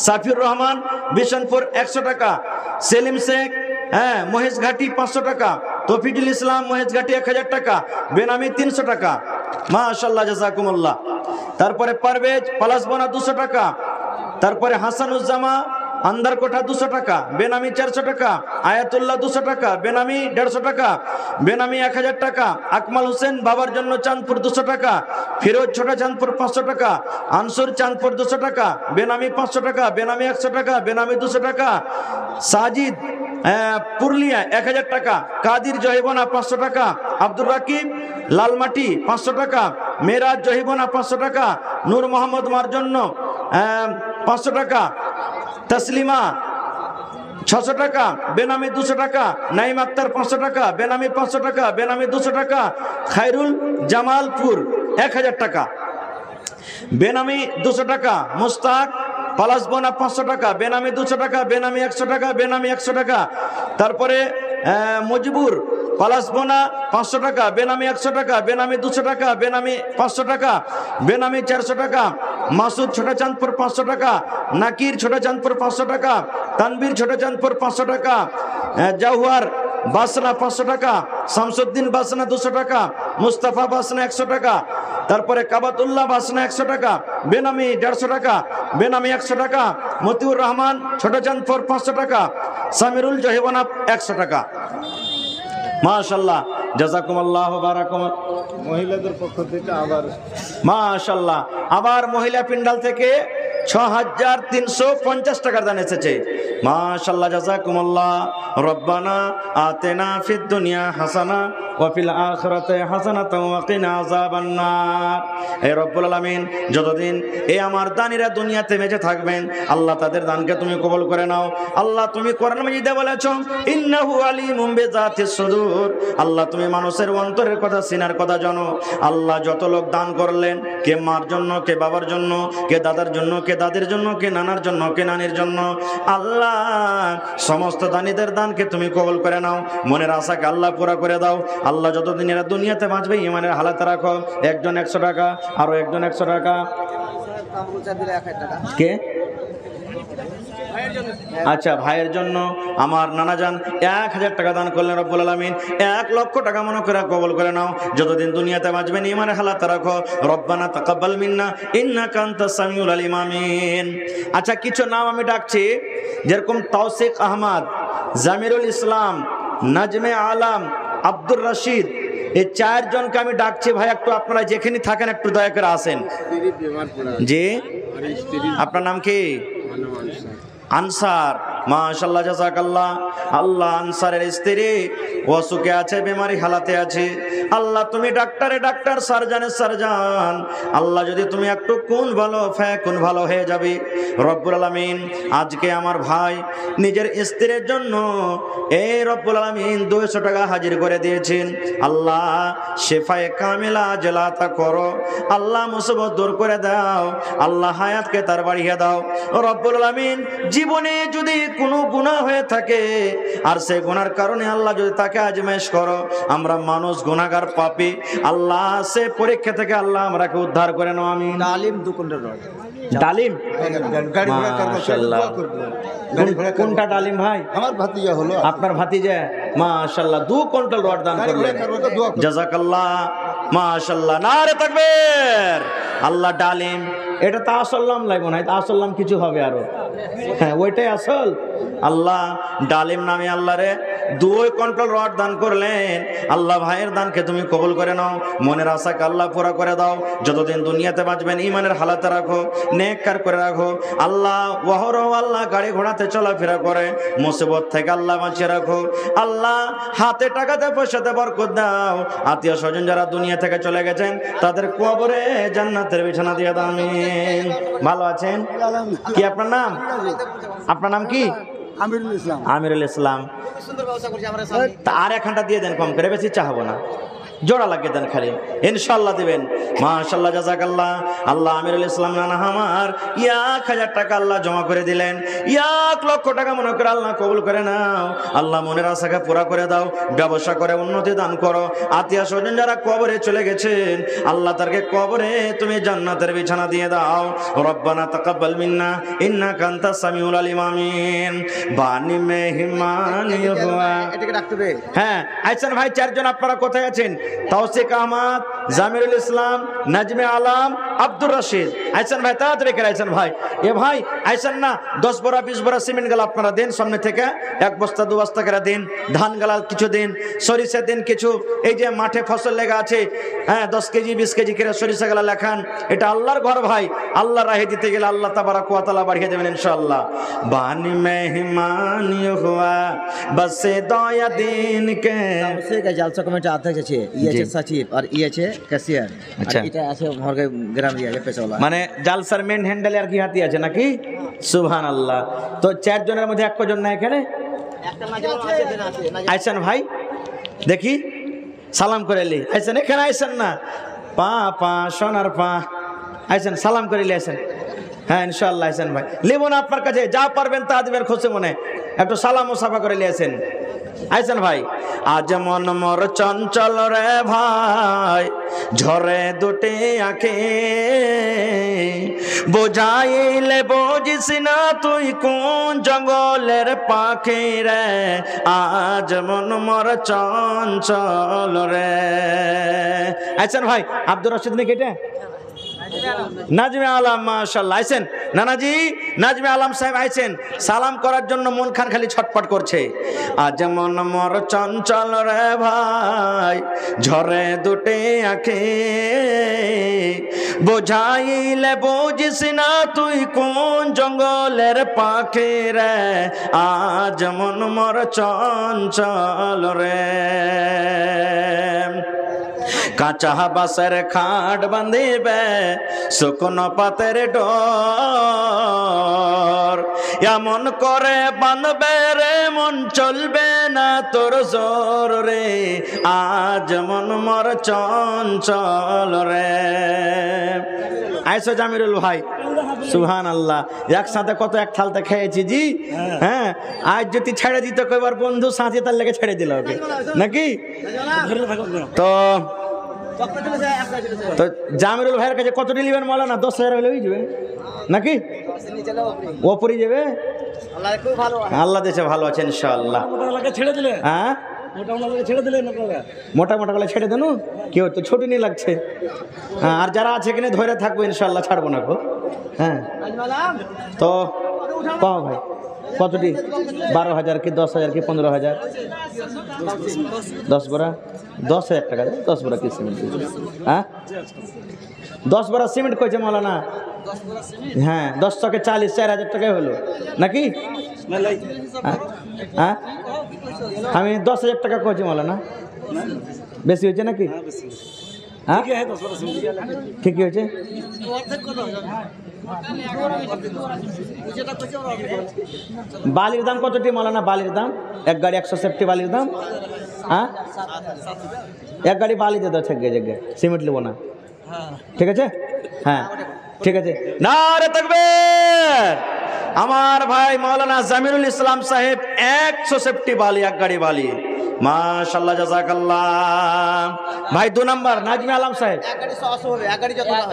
সাফির রহমান বিশনপুর 100 টাকা। সেলিম শেখ মহেশঘাটি 500 টাকা। তফিকুল ইসলাম মহেশঘাটি 1000 টাকা, বেনামি 300 টাকা। মাশাআল্লাহ জাযাকুমুল্লাহ। তারপরে পারভেজ পালাসবোনা 200 টাকা। তারপরে হাসানুজ্জামা আন্দারকোঠা 200 টাকা, বেনামি 400 টাকা। আয়াতুল্লাহ 200 টাকা, বেনামি 150 টাকা, বেনামি 1000 টাকা। আকমাল হোসেন বাবার জন্য চাঁদপুর 200 টাকা। ফিরোজ ছোটা চাঁদপুর 500 টাকা। আনসুর চাঁদপুর 200 টাকা, বেনামি 500 টাকা, বেনামি 100 টাকা, বেনামি 200 টাকা। সাজিদ পুরুলিয়া 1000 টাকা। কাদির জহিবনা 500 টাকা। আব্দুর রাকিব লালমাটি 500 টাকা। মেরাজ জহিবনা 500 টাকা। নূর মোহাম্মদ মার জন্য 500 টাকা। তসলিমা 600 টাকা, বেনামি 200 টাকা। নাইম আক্তার 500 টাকা, বেনামি 500 টাকা, বেনামি 200 টাকা। খায়রুল জামালপুর 1000 টাকা, বেনামি 200 টাকা। মুস্তাক পালাসবোনা 500 টাকা, বেনামি 200 টাকা, বেনামি 100 টাকা, বেনামি 100 টাকা। তারপরে মুজিবুর পালাসবোনা 500 টাকা, বেনামি 100 টাকা, বেনামি 200 টাকা, বেনামি 500 টাকা, বেনামি 400 টাকা। মাসুদ ছোটা চাঁদপুর 500 টাকা। নাকির ছোটা চাঁদপুর 500 টাকা। তানবীর ছোটা চাঁদপুর 500 টাকা। জাওহার বাসনা 500 টাকা। শামসুদ্দিন বাসনা 200 টাকা। মুস্তাফা বাসনা 100 টাকা। তারপরে কাবাতুল্লাহ বাসনা 100 টাকা, বেনামি 150 টাকা, বেনামি 100 টাকা। মতিউর রহমান ছোটা চাঁদপুর 500 টাকা। সামিরুল জহিবনা 100 টাকা। মাশাআল্লাহ জাযাকুমুল্লাহ বারাকাম। মহিলাদের পক্ষ থেকে আবার মাশাআল্লাহ আবার মহিলা পিন্ডাল থেকে 6350 টাকার দান এসেছে। মাশাআল্লাহ জাযাকুমুল্লাহ। রব্বানা আতিনা ফিদ দুনিয়া হাসানা ওয়া ফিল আখিরাতি হাসানাতাও ওয়া কিনা আযাবান্নার। হে রব্বুল আলামিন, যতদিন এই আমার দানীরা দুনিয়াতে বেঁচে থাকবেন আল্লাহ তাদের দানকে তুমি কবুল করে নাও। আল্লাহ তুমি কোরআন মাজিদে বলেছো ইন্নাহু আলিমুম বিযাতিস সুদূর। আল্লাহ তুমি মানুষের অন্তরের কথা সিনার কথা জানো। আল্লাহ যত লোক দান করলেন, কে মার জন্য, কে বাবার জন্য, কে দাদার জন্য, কে দাদির জন্য, কে নানার জন্য, কে নানির জন্য, আল্লাহ সমস্ত দানীদের দানকে তুমি কবুল করে নাও। মনের আশাকে আল্লাহ পুরা করে দাও। আল্লাহ যতদিন এরা দুনিয়াতে বাঁচবে ইমানের হালাতে রাখো। একজন 100 টাকা, আরো একজন 100 টাকা। কে? আচ্ছা, ভাইয়ের জন্য আমার নানাজান 1000 টাকা দান করলেন। রব্বুল আলামিন 1 লক্ষ টাকা মনে করে কবুল করে নাও। যতদিন দুনিয়াতে বাঁচবেন ইমানের হালাতে রাখো। রব্বানা তাকাব্বাল মিন্না ইন্নাকা আনতাস সামিউল আলিম। আমিন। আচ্ছা, কিছু নাম আমি ডাকছি, যেরকম তৌসিক আহমদ, জামিরুল ইসলাম, নাজমে আলম, আব্দুর রশিদ, এই 4 জনকে আমি ডাকছি। ভাই একটু আপনারা যেখানে থাকেন একটু দয়া করে আসেন। জি, আপনার নাম কি? আনসার। মাশাআল্লাহ জাযাকাল্লাহ। আল্লাহ আনসারের স্ত্রী অসুখে আছে, বেমারি হালাতে আছে। আল্লাহ তুমি ডাক্তারে ডাক্তার, সার্জানে সার্জান। আল্লাহ যদি তুমি একটু কোন ভালো হয়ে যাবে রব্বুল আলামিন। আজকে আমার ভাই নিজের স্ত্রীর জন্য এই রব্বুল আলামিন 200 টাকা হাজির করে দিয়েছেন। আল্লাহ শেফায়ে কামিলা জেলাতা করো, আল্লাহ মুসিবত দূর করে দাও, আল্লাহ হায়াতকে তার বাড়িয়ে দাও রব্বুল আলামিন। জীবনে যদি কোনো গুনাহ হয়ে থাকে আর সেই গুনার কারণে আল্লাহ যদি তাকে আজমাইশ করো, আমরা মানুষ গুনাহগার পাপী, আল্লাহ সে পরীক্ষা থেকে আল্লাহ আমরাকে উদ্ধার করে নাও আমিন। ডালিম 2 কুইন্টাল রড। ডালিম মাশাআল্লাহ। কোনটা ডালিম ভাই? আমার ভাতিজা হলো। আপনার ভাতিজা মাশাআল্লাহ 2 কুইন্টাল রড দান করলেন, জাযাকাল্লাহ মাশাআল্লাহ। নারে তাকবীর। আল্লাহ ডালিম এটা তো আসল নাম লাগবে না, আসল নাম কিছু হবে আরো, হ্যাঁ ওইটাই আসল। আল্লাহ ডালিম নামে আল্লাহ রে 2 কুইন্টাল রড দান করলেন। আল্লাহ ভাইয়ের দানকে তুমি কবুল করে নাও, মনের আশাকে আল্লাহ পুরা করে দাও। যতদিন দুনিয়াতে বাঁচবেন ইমানের হালাতে রাখো, নেককার করে রাখো। আল্লাহ ওহরহ আল্লাহ গাড়ি ঘোড়াতে চলাফেরা করে মুসিবত থেকে আল্লাহ বাঁচিয়ে রাখো। আল্লাহ হাতে টাকাতে পয়সাতে বরকত দাও। আত্মীয় স্বজন যারা দুনিয়া থেকে চলে গেছেন তাদের কবরে জান্নাতের বিছানা দিয়ে দাও আমিন। ভালো আছেন? কি আপনার নাম? আপনার নাম কি? আমিরুল ইসলাম। আমিরুল ইসলাম। তা আর 1 ঘন্টা দিয়ে দেন, কম করে, বেশি চাহবো না, জোড়া লাগিয়ে দেন খালি, ইনশাআল্লাহ দিবেন। মাশাআল্লাহ জাযাকাল্লাহ। আল্লাহ আমিরুল ইসলাম নানা আমার 1000 টাকা আল্লাহ জমা করে দিলেন। 1 লক্ষ টাকা মনে করে আল্লাহ কবুল করে নাও। আল্লাহ মনের আশাকে পুরা করে দাও, ব্যবসা করে উন্নতি দান করো। আত্মীয় স্বজন যারা কবরে চলে গেছেন আল্লাহ তারকে কবরে তুমি জান্নাতের বিছানা দিয়ে দাও। রব্বানা তাকাব্বাল মিন্না ইন্নাকা আনতাস সামিউল আলিম আমিন। বানি মেহমানি হুয়া। এটাকে রাখতে হবে। হ্যাঁ আইছেন ভাই 4 জন, আপনারা কোথায় আছেন? তাওসিক আহমদ, জামিরুল ইসলাম, নাজমে আলম, আব্দুর রশিদ। আইছেন ভাই, তাড়াতাড়ি করে আইছেন ভাই। এ ভাই আইছেন না, 10 বড়া 20 বড়া সিমেন্ট গালা আপনারা দেন সামনে থেকে, 1 বস্তা 2 বস্তা করে দিন। ধান গালা কিছু দিন, সরিষা দিন কিছু। এই যে মাঠে ফসল লেগা আছে, হ্যাঁ 10 কেজি 20 কেজি করে সরিষা গালা লেখান। এটা আল্লাহর ঘর ভাই, আল্লাহ রাহে দিতে গেলে আল্লাহ তাবারাক ওয়া তাআলা বাড়িয়ে দেবেন ইনশাআল্লাহ। বানি মেহমানি হুয়া বসে দয়া দিন কে। उसे का জালসা কমিটি अध्यक्ष আছে, আছে সচিব আর আছে ক্যাশিয়ার। আচ্ছা। এটা আছে ভরগে গ্রাম দিয়ে আছে পেশাওয়ালা। মানে জালসার মেন হ্যান্ডেল আর কি হাতি আছে নাকি? সুবহানাল্লাহ। তো 4 জনের মধ্যে 1 জন না এখানে? একটা নাজমা আছে, দেন আছে। আইছেন ভাই, দেখি সালাম করে লি। আইছেন এখানে, আইছেন না, পা পা সোনার পা, আইছেন সালাম করে লি। আইছেন, হ্যাঁ ইনশাআল্লাহ আইছেন ভাই। লিব না আপনার কাছে যা পারবেন তা দিবেন খুশি মনে, একটু সালাম ও সাফা করে লিয়েছেন। আইছেন ভাই। আজ মন মোর চঞ্চল রে ভাই, ঝরে দুটি আঁখি, বোঝাইলে বুঝিস না তুই কোন জঙ্গলের পাখি রে। আজ মন মোর চঞ্চল রে। আইছেন ভাই। আব্দুর রশিদ নাকি এটা? নাজমে আলম মাশাআল্লাহ। আইছেন নানাজি, নাজমে আলম সাহেব আইছেন সালাম করার জন্য। মন খান খালি ছটপট করছে। আজ মন মোর চঞ্চল রে ভাই, ঝরে দুটি আঁখি, বোঝাইলে বুঝিস না তুই কোন জঙ্গলের পাখি রে। আজ মন মোর চঞ্চল রে। কাঁচা বাঁশের খাট বাঁধিবে শুকনো পাতের ডর, এমন করে বাঁধবে রে মন চলবে না তোর জোর রে। আজ মন মোর চঞ্চল রে। আইসো জামিরুল ভাই, সুবহানাল্লাহ। একসাথে কত এক থালতে খেয়েছি জি। হ্যাঁ আজ যদি ছেড়ে দিত কয়বার বন্ধু সাথে তার লেগে ছেড়ে দিল ওকে নাকি। তো তো জামিরুল ভাইয়ের কাছে কত নিবেন মৌলানা? 10,000 হলে হয়ে যাবে নাকি? ওপরে যাবে। আল্লাহ দেশে ভালো আছে ইনশাআল্লাহ। ছেড়ে দিলে, হ্যাঁ ছেড়ে দিলেন আপনারা? মোটা মোটা গলা ছেড়ে দেন, কেউ তো ছোট নিয়ে লাগছে। হ্যাঁ আর যারা আছে এখানে ধরে থাকবো ইনশাআল্লাহ, ছাড়বো না গো। হ্যাঁ তো কও ভাই কতটি? 12,000 কি 10,000 কি 15,000? 10 বড়া 10,000 টাকা, 10 বড়া কি সিমেন্ট? হ্যাঁ 10 বড়া সিমেন্ট কইছে মৌলানা। হ্যাঁ 10 চকে 40, 4000 টাকায় হলো নাকি? হ্যাঁ আমি 10,000 টাকা কইছি মৌলানা, বেশি হয়েছে নাকি? হ্যাঁ ঠিকই হয়েছে। বালির দাম কতটি মৌলানা? বালির দাম এক গাড়ি 160 বালির দাম। হ্যাঁ এক গাড়ি বালি দিয়ে দাও, ঠিক আছে, সিমেন্ট নেবো না, ঠিক আছে? হ্যাঁ ঠিক আছে। নারে তাকবীর। আমার ভাই মাওলানা জামিরুল ইসলাম সাহেব 160 বালি, এক গাড়ি বালি। মাশাআল্লাহ জাযাকাল্লাহ। ভাই 2 নাম্বার নাজমি আলম সাহেব, এক গাড়ি 100 হবে, এক গাড়ি যত হয়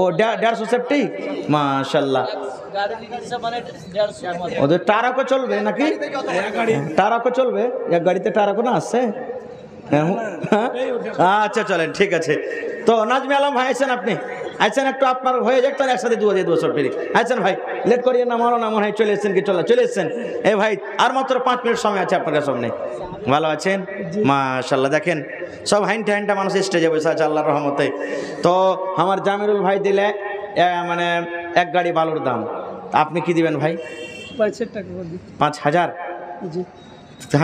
ও 150 মাশাআল্লাহ। ওদের টারাকো চলবে নাকি? টারাকো চলবে, এক গাড়িতে টারাকো না আসছে। আচ্ছা চলেন, ঠিক আছে। তো নাজমি আলম ভাই আছেন, আপনি আছেন, একটু আপনার হয়ে যাক তাহলে একসাথে দুয়া দিয়ে 200 ফিরি আছেন ভাই। লেট করিয়ে না, মারো না, মনে হয় চলে এসেছেন কি? চলে এসেছেন। এই ভাই আর মাত্র 5 মিনিট সময় আছে আপনার সামনে। ভালো আছেন? মাশাআল্লাহ। দেখেন সব হাইনটা মানুষ স্টেজে বসে আছে আল্লাহর রহমতে। তো আমার জামিরুল ভাই দিলে মানে এক গাড়ি বালুর দাম, আপনি কি দিবেন ভাই? 5,000।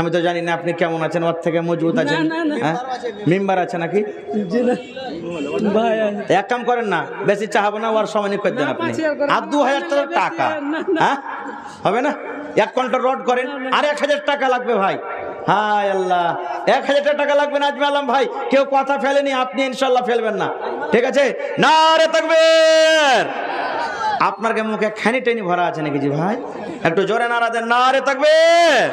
আমি তো জানি না আপনি কেমন আছেন, ওর থেকে মজবুত আছেন। হ্যাঁ মেম্বার আছে নাকি? এক কাম করেন না, বেশি চাহাবো না, ওর সময় নিয়ে করে দেন আপনি। আর 2,000 টাকা হ্যাঁ হবে না? 1 কুইন্টাল রড করেন, আর 1,000 টাকা লাগবে ভাই। হায় আল্লাহ, 1,000 টাকা লাগবে নাজমি আলম ভাই। কেউ কথা ফেলেনি, আপনি ইনশাল্লাহ ফেলবেন না, ঠিক আছে? নারে তাকবীর। আপনার কে মুখে খানি টেনি ভরা আছে নাকি জি ভাই? একটু জোরে নারা দেন, নারে তাকবীর।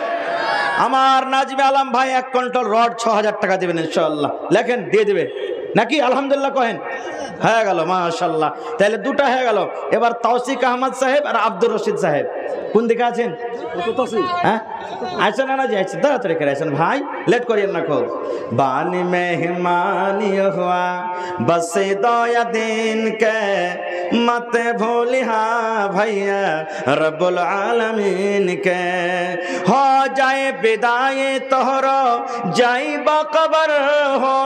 আমার নাজমি আলম ভাই 1 কুইন্টাল রড 6,000 টাকা দিবেন ইনশাআল্লাহ। লেখেন, দিয়ে দিবে নাকি? আলহামদুলিল্লাহ কহেন। হয়ে গেল মাশাআল্লাহ, তাহলে 2টা হয়ে গেল। এবার তৌসিক আহমদ সাহেব আর আব্দুর রশিদ সাহেব কোন দিকে আছেন? হ্যাঁ আছেন না? জি আছেন, তাড়াতাড়ি করে আছেন ভাই, লেট করিয়েন না খুব। বানি মেহমানি হুয়া বসে দয়া দিন কে मत भूलिहा भैया रब्बुल आलमीन के। हो जाए विदाई तोहरो जाई बकबर हो।